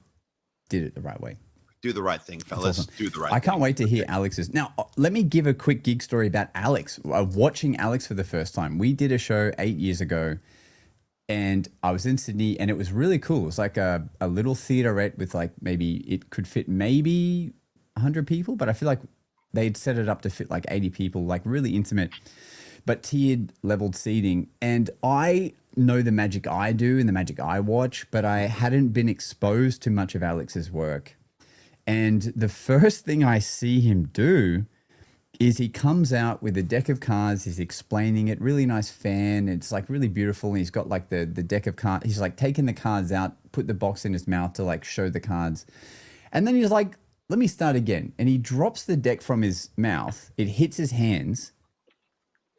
did it the right way. Do the right thing, fellas. Awesome. Do the right I can't thing. wait to hear Alex's. Now, let me give a quick gig story about Alex. Watching Alex for the first time. We did a show 8 years ago and I was in Sydney and it was really cool. It was like a little theaterette with like maybe it could fit maybe 100 people, but I feel like they'd set it up to fit like 80 people, like really intimate, but tiered leveled seating. And I know the magic I do and the magic I watch, but I hadn't been exposed to much of Alex's work. And the first thing I see him do is he comes out with a deck of cards. He's explaining it, really nice fan. It's like really beautiful. And he's got like the deck of cards. He's like taking the cards out, put the box in his mouth to like show the cards. And then he's like, let me start again. And he drops the deck from his mouth. It hits his hands.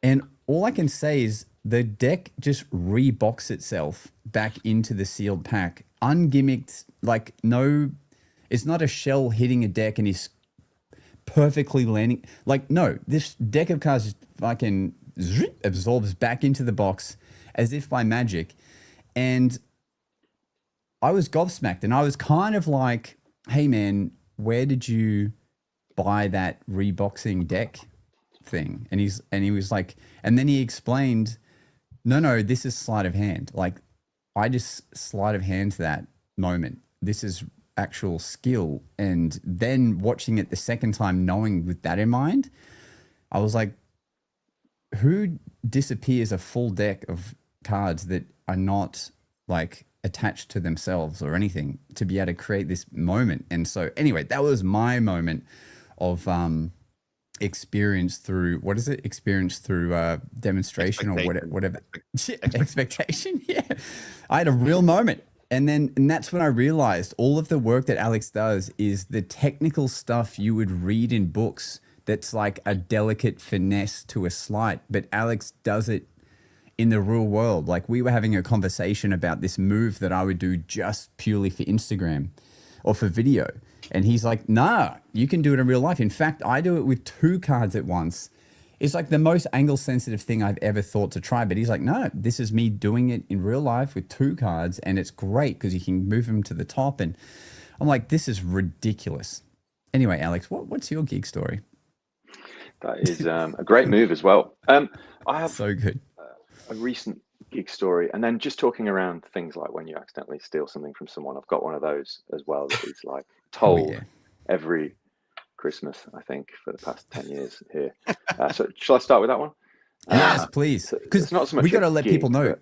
And all I can say is the deck just reboxes itself back into the sealed pack. Ungimmicked, like no, it's not a shell hitting a deck and he's perfectly landing. Like, no, this deck of cards just fucking absorbs back into the box as if by magic. And I was gobsmacked and I was kind of like, hey man, where did you buy that reboxing deck thing? And he was like, and then he explained, no, this is sleight of hand. Like I just sleight of hand that moment. This is actual skill. And then watching it the second time, knowing with that in mind, I was like, who disappears a full deck of cards that are not like attached to themselves or anything to be able to create this moment? And so anyway, that was my moment of experience through, what is it? Experience through demonstration or whatever. Expectation. Yeah. I had a real moment. And that's when I realized all of the work that Alex does is the technical stuff you would read in books that's like a delicate finesse to a sleight, but Alex does it in the real world. Like we were having a conversation about this move that I would do just purely for Instagram or for video. And he's like, nah, you can do it in real life. In fact, I do it with 2 cards at once. It's like the most angle sensitive thing I've ever thought to try. But he's like, no, this is me doing it in real life with 2 cards. And it's great because you can move them to the top. And I'm like, this is ridiculous. Anyway, Alex, what's your gig story? That is a great move as well. I have so good. A recent gig story. And then just talking around things like when you accidentally steal something from someone. I've got one of those as well that is like told every Christmas, I think, for the past 10 years here. So shall I start with that one? Yes, please. Because so we got to let people know.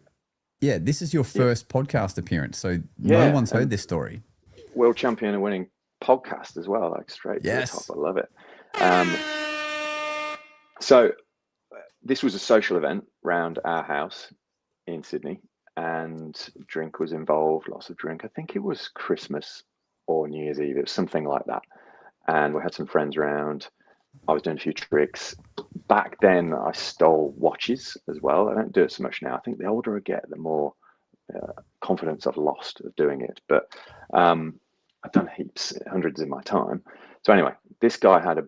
Yeah, this is your first podcast appearance, so no one's heard this story. World champion and winning podcast as well, like straight to the Yes. top. I love it. So this was a social event around our house in Sydney, and drink was involved, lots of drink. I think it was Christmas or New Year's Eve. It was something like that. And we had some friends around. I was doing a few tricks. Back then, I stole watches as well. I don't do it so much now. I think the older I get, the more confidence I've lost of doing it. But I've done heaps, hundreds in my time. So anyway, this guy had a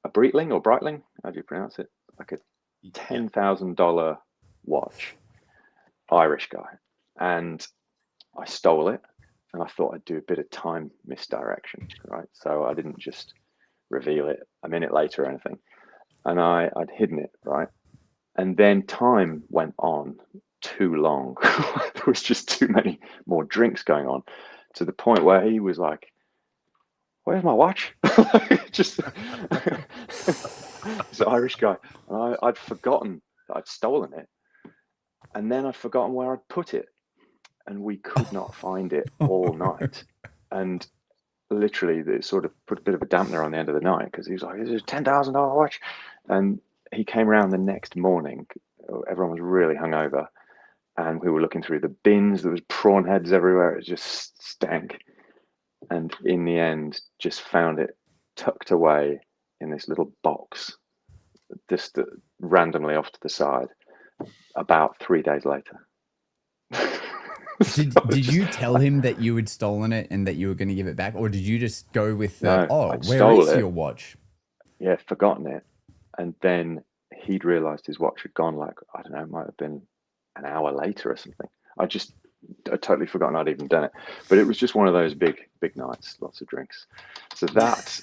Breitling or Breitling, how do you pronounce it? Like a $10,000 watch, Irish guy. And I stole it, and I thought I'd do a bit of time misdirection, right? So I didn't just reveal it a minute later or anything. And I'd hidden it, right? And then time went on too long. There was just too many more drinks going on, to the point where he was like, "Where's my watch?" Just he's an Irish guy, and I'd forgotten that I'd stolen it, and then I'd forgotten where I'd put it, and we could not find it all night. And literally, they sort of put a bit of a dampener on the end of the night, because he was like, "It's a $10,000 watch," and he came around the next morning. Everyone was really hungover, and we were looking through the bins. There was prawn heads everywhere. It just stank. And in the end, just found it tucked away in this little box, just randomly off to the side, about 3 days later. Did you tell him that you had stolen it and that you were going to give it back, or did you just go with the, No, I'd where stole is it. your watch? Yeah, forgotten it. And then he'd realized his watch had gone, like, I don't know, it might have been an hour later or something. I'd totally forgotten I'd even done it. But it was just one of those big nights, lots of drinks. So that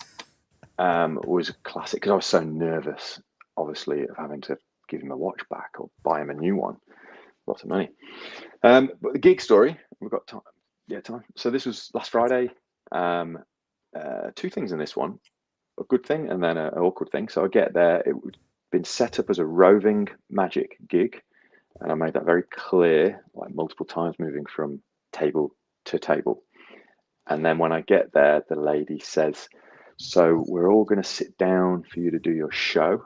was classic, because I was so nervous, obviously, of having to give him a watch back or buy him a new one. Lots of money. But the gig story, we've got time. Yeah, time. So this was last Friday. Two things in this one, a good thing and then an awkward thing. So I get there, it would been set up as a roving magic gig. And I made that very clear, like multiple times, moving from table to table. And then when I get there, the lady says, "So we're all going to sit down for you to do your show."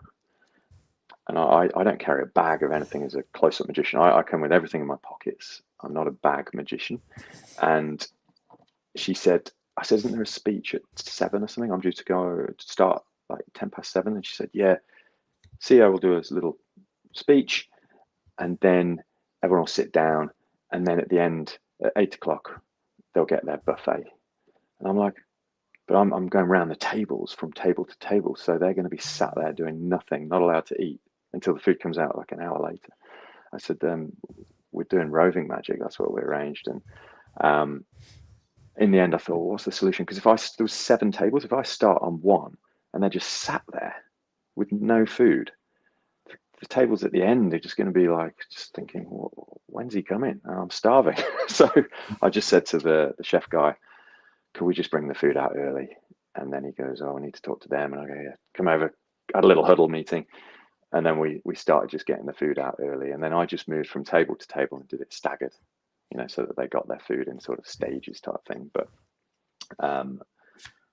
And I don't carry a bag of anything as a close-up magician. I come with everything in my pockets. I'm not a bag magician. And she said, I said, "Isn't there a speech at 7 or something? I'm due to go to start like 7:10. And she said, "Yeah, CEO will do a little speech, and then everyone will sit down, and then at the end, at 8:00, they'll get their buffet." And I'm like, "But I'm going around the tables from table to table, so they're going to be sat there doing nothing, not allowed to eat until the food comes out like an hour later." I said, "We're doing roving magic. That's what we arranged." And in the end, I thought, well, what's the solution? Because there was 7 tables, if I start on one and they're just sat there with no food, the tables at the end are just going to be like, just thinking, well, when's he coming? I'm starving. So I just said to the chef guy, "Can we just bring the food out early?" And then he goes, "Oh, I need to talk to them." And I go, "Yeah, come over." Had a little huddle meeting. And then we started just getting the food out early. And then I just moved from table to table and did it staggered, so that they got their food in sort of stages type thing. But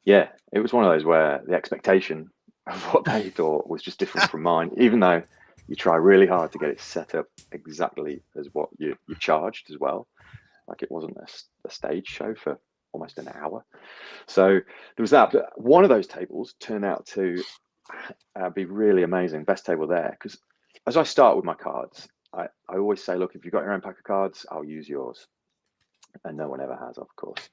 yeah, it was one of those where the expectation of what they thought was just different from mine, even though you try really hard to get it set up exactly as what you charged as well. Like it wasn't a stage show for almost an hour. So there was that. But one of those tables turned out to be really amazing, best table there, because as I start with my cards, I always say, look, if you've got your own pack of cards, I'll use yours. And no one ever has, of course.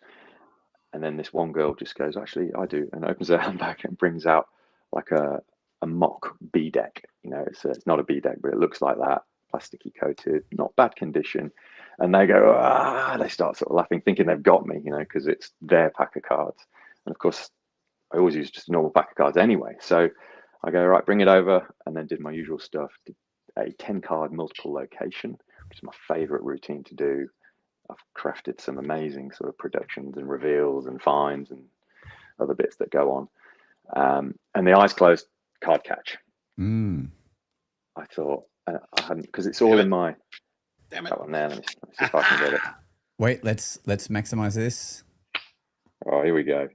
And then this one girl just goes, "Actually, I do," and opens her handbag and brings out like a mock B deck. It's not a B deck, but it looks like that, plasticky coated, not bad condition. And they go, they start sort of laughing, thinking they've got me, because it's their pack of cards. And of course, I always use just a normal pack of cards anyway. So I go, "Right, bring it over," and then did my usual stuff, did a 10-card multiple location, which is my favorite routine to do. I've crafted some amazing sort of productions and reveals and finds and other bits that go on. And the eyes closed card catch. I thought, I hadn't, because it's all in my, Damn it. that one there. Let me see if I can get it. Wait, let's maximize this. Oh, here we go.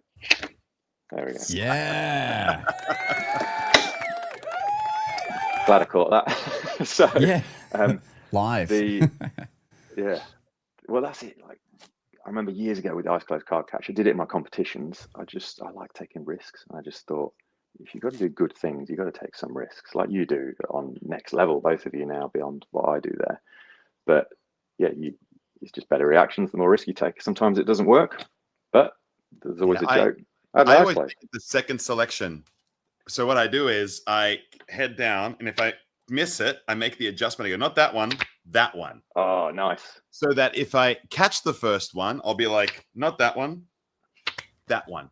There we go. Yeah. Glad I caught that. So Yeah. um, Live. yeah. Well, that's it. Like, I remember years ago with Eyes Closed Card Catch, I did it in my competitions. I like taking risks. And I just thought, if you've got to do good things, you've got to take some risks, like you do on next level, both of you now, beyond what I do there. But yeah, it's just better reactions the more risk you take. Sometimes it doesn't work, but there's always a joke. I always pick the second selection. So what I do is I head down, and if I miss it, I make the adjustment. I go, not that one, that one. Oh, nice. So that if I catch the first one, I'll be like, not that one, that one.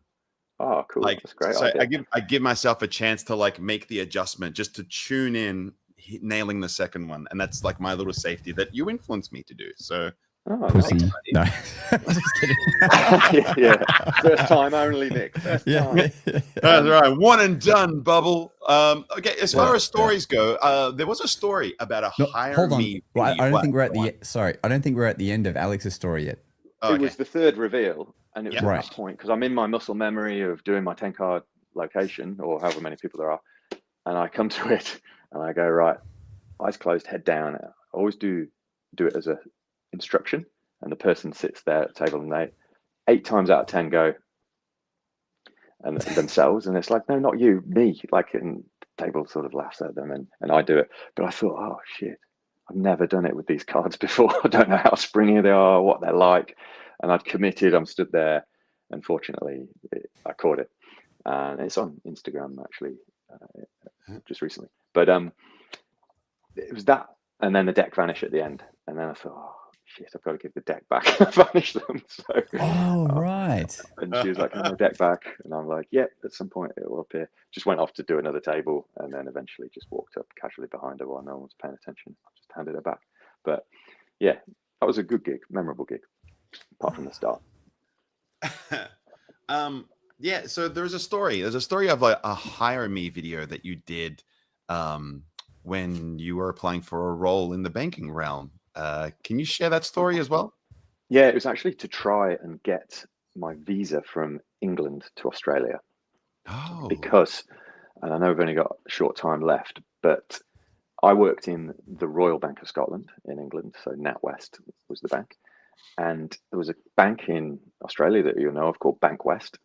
Oh, cool. Like, that's great. So I give myself a chance to like make the adjustment, just to tune in, nailing the second one, and that's like my little safety that you influenced me to do. So. Pussy. No. Just kidding. Yeah. First time only, Nick. First time. That's right. One and done, Bubble. Okay, as far as stories go, there was a story about a hire me. Well, I don't think we're at the I don't think we're at the end of Alex's story yet. Oh, It was the third reveal, and it was Yeah. at that point because I'm in my muscle memory of doing my 10-card location, or however many people there are, and I come to it and I go, right, eyes closed, head down. I always do it as a instruction, and the person sits there at the table and they 8 times out of 10 go and themselves, and it's like, no, not you, me. Like, and the table sort of laughs at them, and I do it. But I thought, oh shit, I've never done it with these cards before. I don't know how springy they are, what they're like, and I'd committed. I'm stood there. Unfortunately, I caught it, and it's on Instagram actually, just recently. But it was that, and then the deck vanished at the end, and then I thought, oh shit, I've got to give the deck back. Vanish them. So, Right. and she was like, "Can I deck back?" And I'm like, "Yeah, at some point it will appear." Just went off to do another table, and then eventually just walked up casually behind her while no one was paying attention. Just handed her back. But yeah, that was a good gig, memorable gig, apart from the start. Yeah. So there's a story. There's a story of like a hire me video that you did when you were applying for a role in the banking realm. Can you share that story as well? Yeah, it was actually to try and get my visa from England to Australia. Oh. Because, and I know we've only got a short time left, but I worked in the Royal Bank of Scotland in England, so NatWest was the bank. And there was a bank in Australia that you know of called Bankwest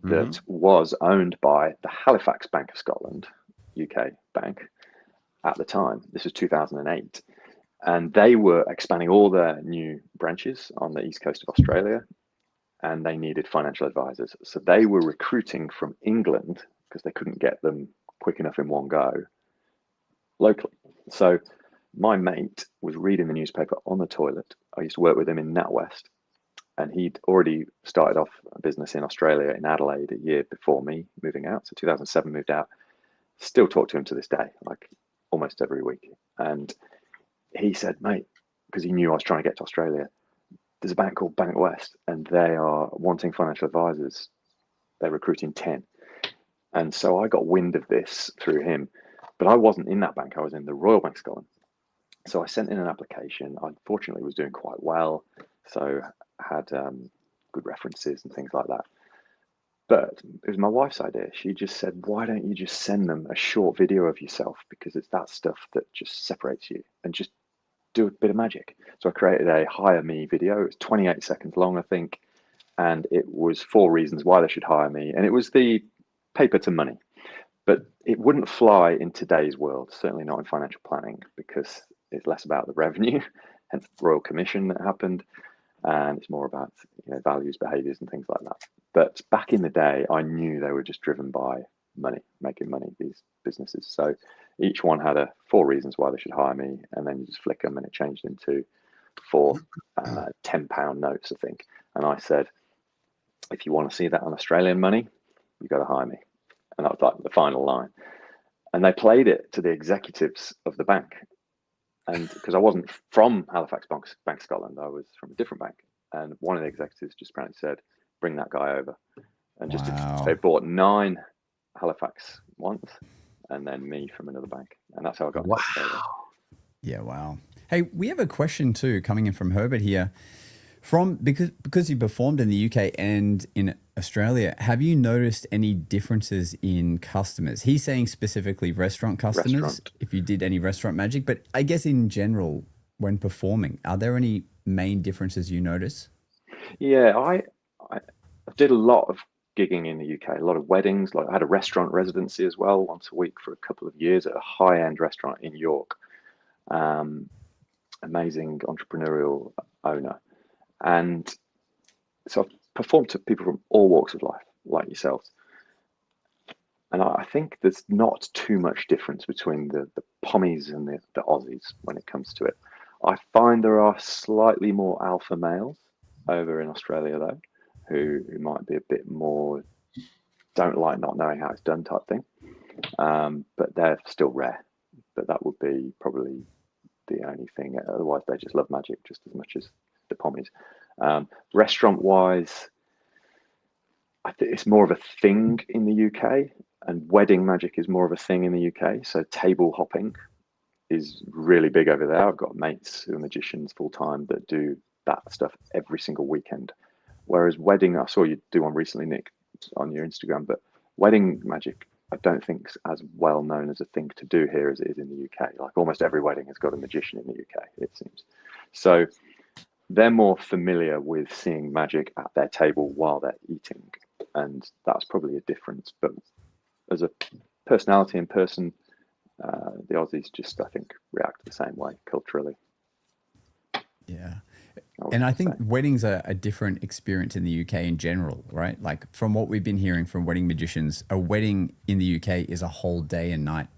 that was owned by the Halifax Bank of Scotland, UK bank, at the time. This was 2008. And they were expanding all their new branches on the east coast of Australia, and they needed financial advisors. So they were recruiting from England because they couldn't get them quick enough in one go locally. So my mate was reading the newspaper on the toilet. I used to work with him in NatWest, and he'd already started off a business in Australia, in Adelaide, a year before me moving out. So 2007 moved out. Still talk to him to this day, like almost every week. And he said, mate, because he knew I was trying to get to Australia, there's a bank called Bankwest, and they are wanting financial advisors. They're recruiting 10. And so I got wind of this through him, but I wasn't in that bank. I was in the Royal Bank of Scotland. So I sent in an application. I fortunately was doing quite well, so had good references and things like that. But it was my wife's idea. She just said, why don't you just send them a short video of yourself? Because it's that stuff that just separates you, and just do a bit of magic. So I created a hire me video. It was 28 seconds long, I think. And it was 4 reasons why they should hire me. And it was the paper to money. But it wouldn't fly in today's world, certainly not in financial planning, because it's less about the revenue, hence the Royal Commission that happened. And it's more about values, behaviors, and things like that. But back in the day, I knew they were just driven by money, making money, these businesses. So each one had 4 reasons why they should hire me, and then you just flick them, and it changed into 4 £10 notes, I think. And I said, if you want to see that on Australian money, you've got to hire me. And that was like the final line. And they played it to the executives of the bank. And because I wasn't from Halifax Bank Scotland, I was from a different bank. And one of the executives just apparently said, bring that guy over. And just they bought 9 Halifax ones, and then me from another bank. And that's how I got to Australia. Yeah, wow. Hey, we have a question too coming in from Herbert here. Because you performed in the UK and in Australia, have you noticed any differences in customers? He's saying specifically restaurant customers, Restaurant. if you did any restaurant magic, but I guess in general, when performing, are there any main differences you notice? Yeah, I did a lot of gigging in the UK, a lot of weddings. Like I had a restaurant residency as well, once a week for a couple of years at a high-end restaurant in York. Amazing entrepreneurial owner. And so I've performed to people from all walks of life, like yourselves. And I think there's not too much difference between the Pommies and the Aussies when it comes to it. I find there are slightly more alpha males over in Australia, though, who might be a bit more, don't like not knowing how it's done type thing. But they're still rare. But that would be probably the only thing. Otherwise, they just love magic just as much as the Pommies. Restaurant wise, I think it's more of a thing in the UK, and wedding magic is more of a thing in the UK. So table hopping is really big over there. I've got mates who are magicians full time that do that stuff every single weekend. Whereas wedding, I saw you do one recently, Nick, on your Instagram, but wedding magic, I don't think is as well known as a thing to do here as it is in the UK. Like almost every wedding has got a magician in the UK, it seems. So they're more familiar with seeing magic at their table while they're eating. And that's probably a difference. But as a personality in person, the Aussies just, I think, react the same way culturally. Yeah. And I think weddings are a different experience in the UK in general, right? Like from what we've been hearing from wedding magicians, a wedding in the UK is a whole day and night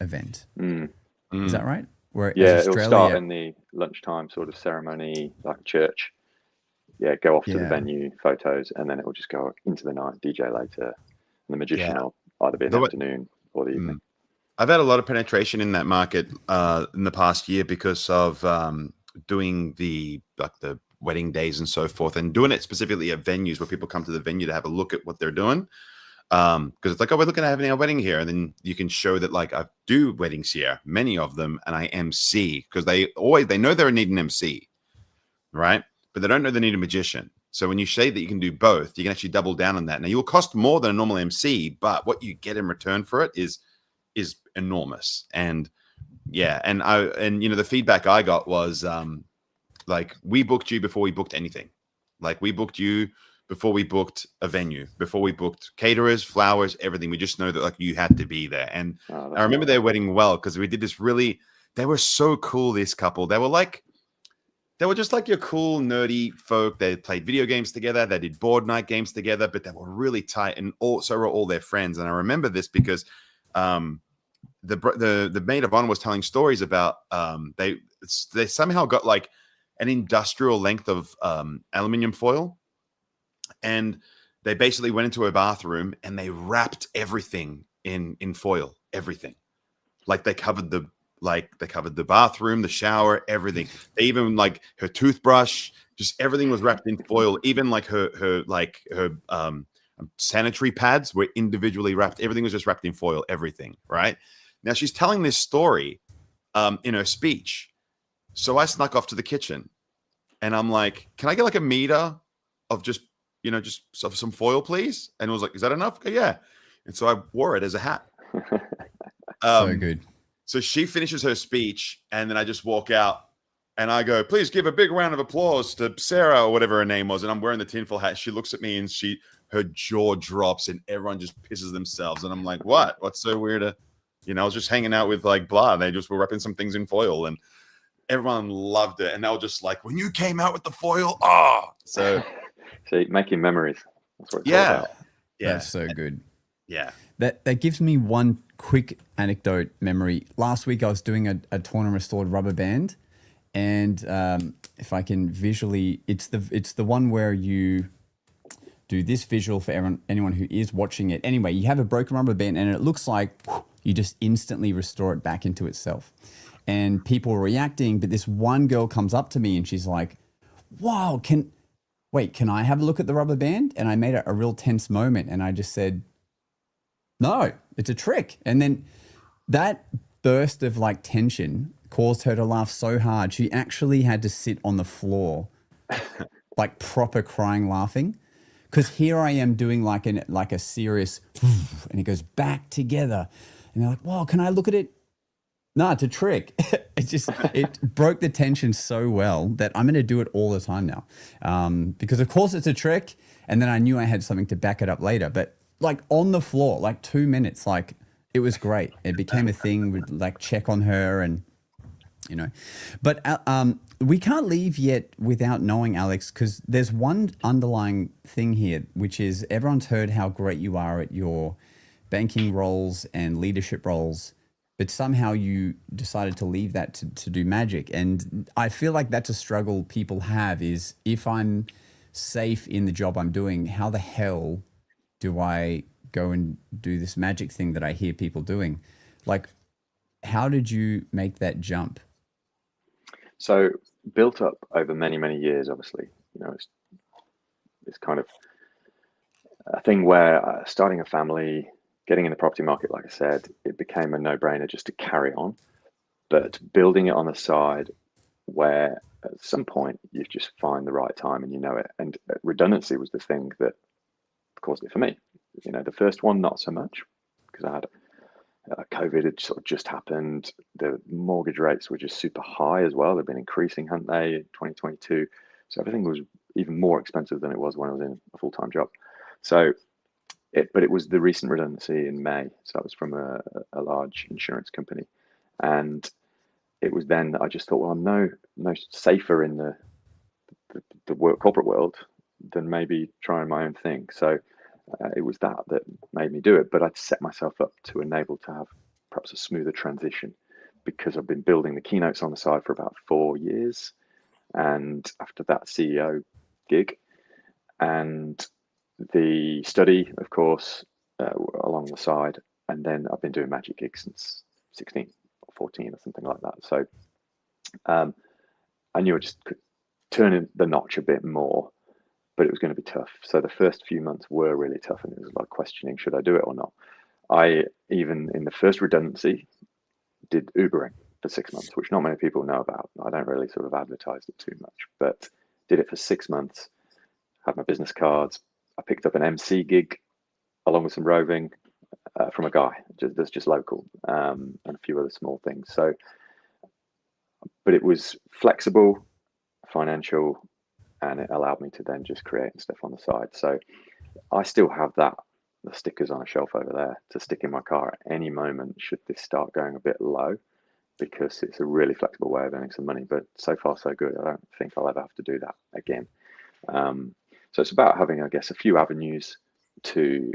event. Is that right? Where it'll start in the lunchtime sort of ceremony, like church. Yeah, go off to the venue, photos, and then it will just go into the night, DJ later. And the magician will either be in the afternoon or the evening. I've had a lot of penetration in that market in the past year because of doing the wedding days and so forth, and doing it specifically at venues where people come to the venue to have a look at what they're doing. Because it's like, oh, we're looking at having a wedding here, and then you can show that like I do weddings here, many of them, and I MC because they know they need an MC, right? But they don't know they need a magician. So when you say that you can do both, you can actually double down on that. Now you'll cost more than a normal MC, but what you get in return for it is enormous. And yeah, and the feedback I got was like, we booked you before we booked anything. Like we booked you before we booked a venue, before we booked caterers, flowers, everything. We just know that like you had to be there. And I remember their wedding well because we did this really. They were so cool. This couple. They were just like your cool nerdy folk. They played video games together. They did board night games together, but they were really tight, and so were all their friends. And I remember this because the maid of honor was telling stories about they somehow got like an industrial length of aluminium foil, and they basically went into a bathroom and they wrapped everything in foil, everything. Like they covered the bathroom, the shower, everything. They even like her toothbrush, just everything was wrapped in foil. Even like her sanitary pads were individually wrapped. Everything was just wrapped in foil, everything, right? Now she's telling this story in her speech. So I snuck off to the kitchen and I'm like, can I get like a meter of just some foil, please? And it was like, is that enough? Okay, yeah. And so I wore it as a hat. So good. So she finishes her speech and then I just walk out and I go, please give a big round of applause to Sarah or whatever her name was. And I'm wearing the tinfoil hat. She looks at me and her jaw drops and everyone just pisses themselves. And I'm like, what? What's so weird? I was just hanging out with like blah. They just were wrapping some things in foil and everyone loved it. And they were just like, when you came out with the foil, So making memories. That's what it's all about. Yeah. That's so good. Yeah. That gives me one quick anecdote memory. Last week I was doing a torn and restored rubber band, and if I can visually, it's the one where you do this visual for anyone who is watching it. Anyway, you have a broken rubber band and it looks like you just instantly restore it back into itself. And people are reacting, but this one girl comes up to me and she's like, wow, can I have a look at the rubber band? And I made it a real tense moment and I just said, no, it's a trick. And then that burst of like tension caused her to laugh so hard. She actually had to sit on the floor like proper crying laughing. Because here I am doing like a serious, and it goes back together. And they're like, "Wow, can I look at it?" No, it's a trick. It broke the tension so well that I'm going to do it all the time now. Because of course it's a trick. And then I knew I had something to back it up later. But like on the floor, like 2 minutes, like it was great. It became a thing. We'd like check on her and, you know. But we can't leave yet without knowing, Alex, because there's one underlying thing here, which is everyone's heard how great you are at your banking roles and leadership roles, but somehow you decided to leave that to do magic. And I feel like that's a struggle people have, is if I'm safe in the job I'm doing, how the hell do I go and do this magic thing that I hear people doing? Like, how did you make that jump? So built up over many, many years, obviously, you know, it's kind of a thing where starting a family, getting in the property market, like I said, it became a no-brainer just to carry on. But building it on the side where at some point you just find the right time and you know it. And redundancy was the thing that caused it for me. You know, the first one, not so much, because I had COVID had sort of just happened. The mortgage rates were just super high as well. They've been increasing, hadn't they, in 2022? So everything was even more expensive than it was when I was in a full-time job. So but it was the recent redundancy in May. So that was from a large insurance company. And it was then that I just thought, well, I'm no safer in the corporate world than maybe trying my own thing. So it was that made me do it. But I'd set myself up to enable to have perhaps a smoother transition, because I've been building the keynotes on the side for about 4 years. And after that CEO gig and the study, of course, along the side. And then I've been doing magic gigs since 16 or 14 or something like that. So I knew I just could turn in the notch a bit more, but it was going to be tough. So the first few months were really tough, and it was like questioning, should I do it or not? I, even in the first redundancy, did Ubering for 6 months, which not many people know about. I don't really sort of advertise it too much, but did it for 6 months, had my business cards. I picked up an MC gig along with some roving from a guy that's just local, and a few other small things. So, but it was flexible, financial, and it allowed me to then just create stuff on the side. So I still have the stickers on a shelf over there to stick in my car at any moment should this start going a bit low, because it's a really flexible way of earning some money. But so far so good. I don't think I'll ever have to do that again. So it's about having, I guess, a few avenues to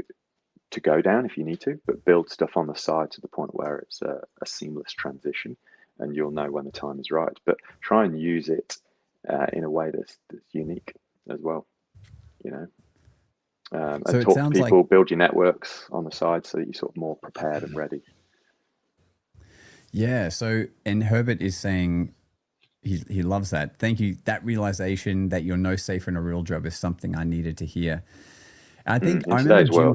go down if you need to, but build stuff on the side to the point where it's a seamless transition, and you'll know when the time is right. But try and use it in a way that's unique as well, you know. And So it talk to sounds people, like, build your networks on the side so that you're sort of more prepared and ready. yeah. So, and Herbert is saying he loves that. Thank you. That realization that you're no safer in a real job is something I needed to hear. I think I remember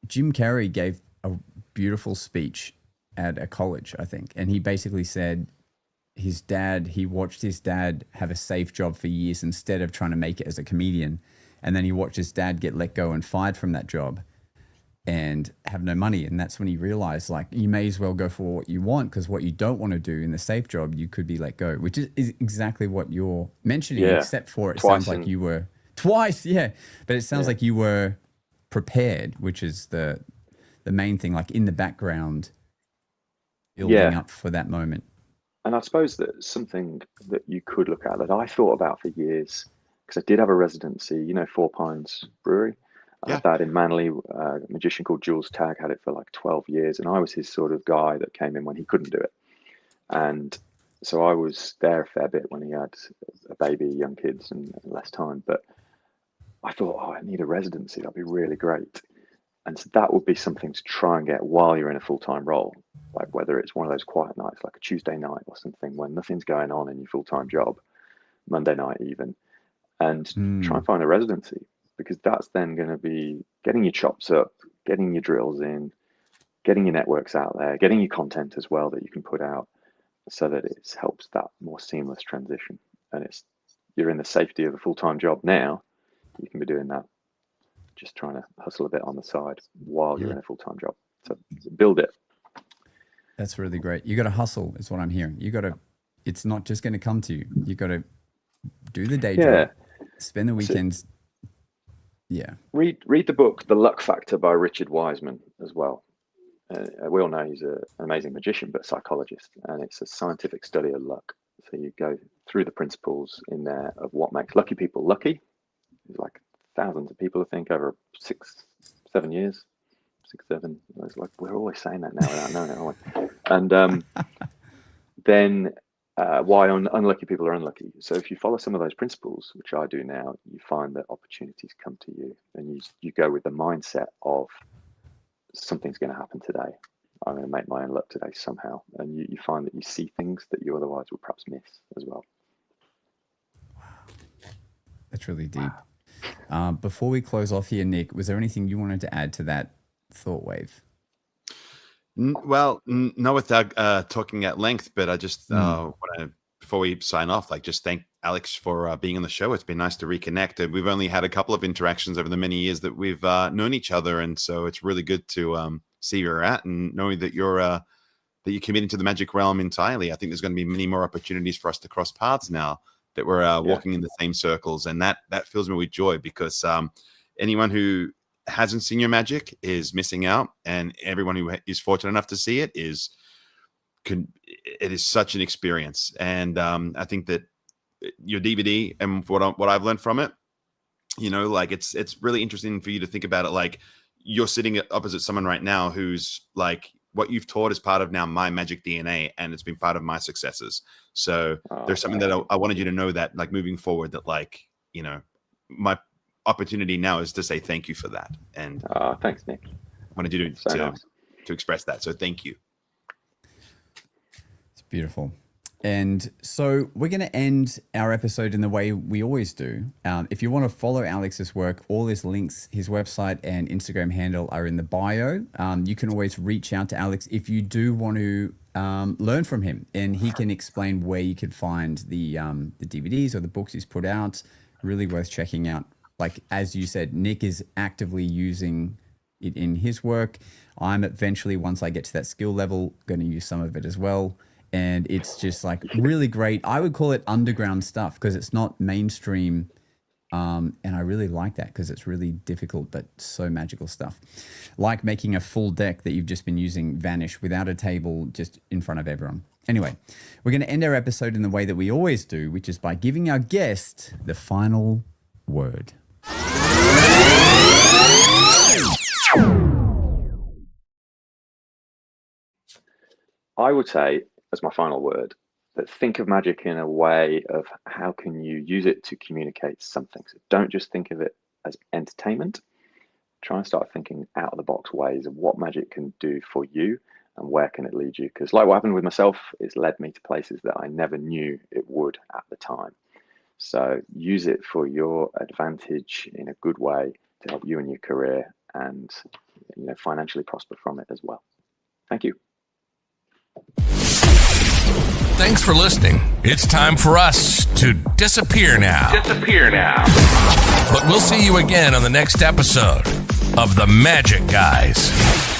Jim Carrey gave a beautiful speech at a college, I think. And he basically said he watched his dad have a safe job for years instead of trying to make it as a comedian. And then he watched his dad get let go and fired from that job and have no money. And that's when he realized, like, you may as well go for what you want, because what you don't want to do in the safe job, you could be let go, which is exactly what you're mentioning, except for it sounds like you were twice. Yeah. But it sounds like you were prepared, which is the main thing, like in the background, building up for that moment. And I suppose that something that you could look at that I thought about for years, because I did have a residency, you know, Four Pines Brewery. I had that in Manly. A magician called Jules Tagg had it for like 12 years. And I was his sort of guy that came in when he couldn't do it. And so I was there a fair bit when he had a baby, young kids, and less time. But I thought, I need a residency. That'd be really great. And so that would be something to try and get while you're in a full-time role, like whether it's one of those quiet nights, like a Tuesday night or something, when nothing's going on in your full-time job, Monday night even, and try and find a residency, because that's then going to be getting your chops up, getting your drills in, getting your networks out there, getting your content as well that you can put out, so that it helps that more seamless transition. And it's you're in the safety of a full-time job now, you can be doing that, just trying to hustle a bit on the side while you're in a full-time job. So build it. That's really great. You got to hustle is what I'm hearing. It's not just going to come to you. You got to do the day job, spend the weekends. Read the book, The Luck Factor by Richard Wiseman as well. We all know he's an amazing magician, but psychologist, and it's a scientific study of luck. So you go through the principles in there of what makes lucky people lucky. There's like thousands of people, I think, over 6-7 years. 6-7. It's like we're always saying that now without knowing it, aren't we? And then why unlucky people are unlucky. So if you follow some of those principles, which I do now, you find that opportunities come to you, and you go with the mindset of something's going to happen today. I'm going to make my own luck today somehow. And you find that you see things that you otherwise would perhaps miss as well. Wow. That's really deep. Before we close off here, Nick, was there anything you wanted to add to that thought wave? Well, not without talking at length, but I just want to, before we sign off, just thank Alex for being on the show. It's been nice to reconnect. We've only had a couple of interactions over the many years that we've known each other, and so it's really good to see where you're at and knowing that you're committed to the magic realm entirely. I think there's going to be many more opportunities for us to cross paths now that we're walking in the same circles, and that fills me with joy, because anyone who hasn't seen your magic is missing out, and everyone who is fortunate enough to see it is such an experience. And I think that your DVD and what I've learned from it, it's really interesting for you to think about it. Like, you're sitting opposite someone right now who's like, what you've taught is part of now my magic DNA, and it's been part of my successes. So there's something that I wanted you to know, that like moving forward, that my opportunity now is to say thank you for that. And thanks, Nick. I wanted you to express that. So thank you. It's beautiful. And so we're going to end our episode in the way we always do. If you want to follow Alex's work, all his links, his website and Instagram handle are in the bio. You can always reach out to Alex if you do want to learn from him, and he can explain where you can find the DVDs or the books he's put out. Really worth checking out. Like, as you said, Nick is actively using it in his work. I'm eventually, once I get to that skill level, going to use some of it as well. And it's just like really great. I would call it underground stuff because it's not mainstream. And I really like that because it's really difficult, but so magical stuff. Like making a full deck that you've just been using vanish without a table, just in front of everyone. Anyway, we're going to end our episode in the way that we always do, which is by giving our guest the final word. I would say, as my final word, that think of magic in a way of how can you use it to communicate something. So don't just think of it as entertainment. Try and start thinking out of the box ways of what magic can do for you and where can it lead you. Because like what happened with myself, it's led me to places that I never knew it would at the time. So use it for your advantage in a good way to help you in your career and financially prosper from it as well. Thank you. Thanks for listening. It's time for us to disappear now. But we'll see you again on the next episode of The Magic Guys.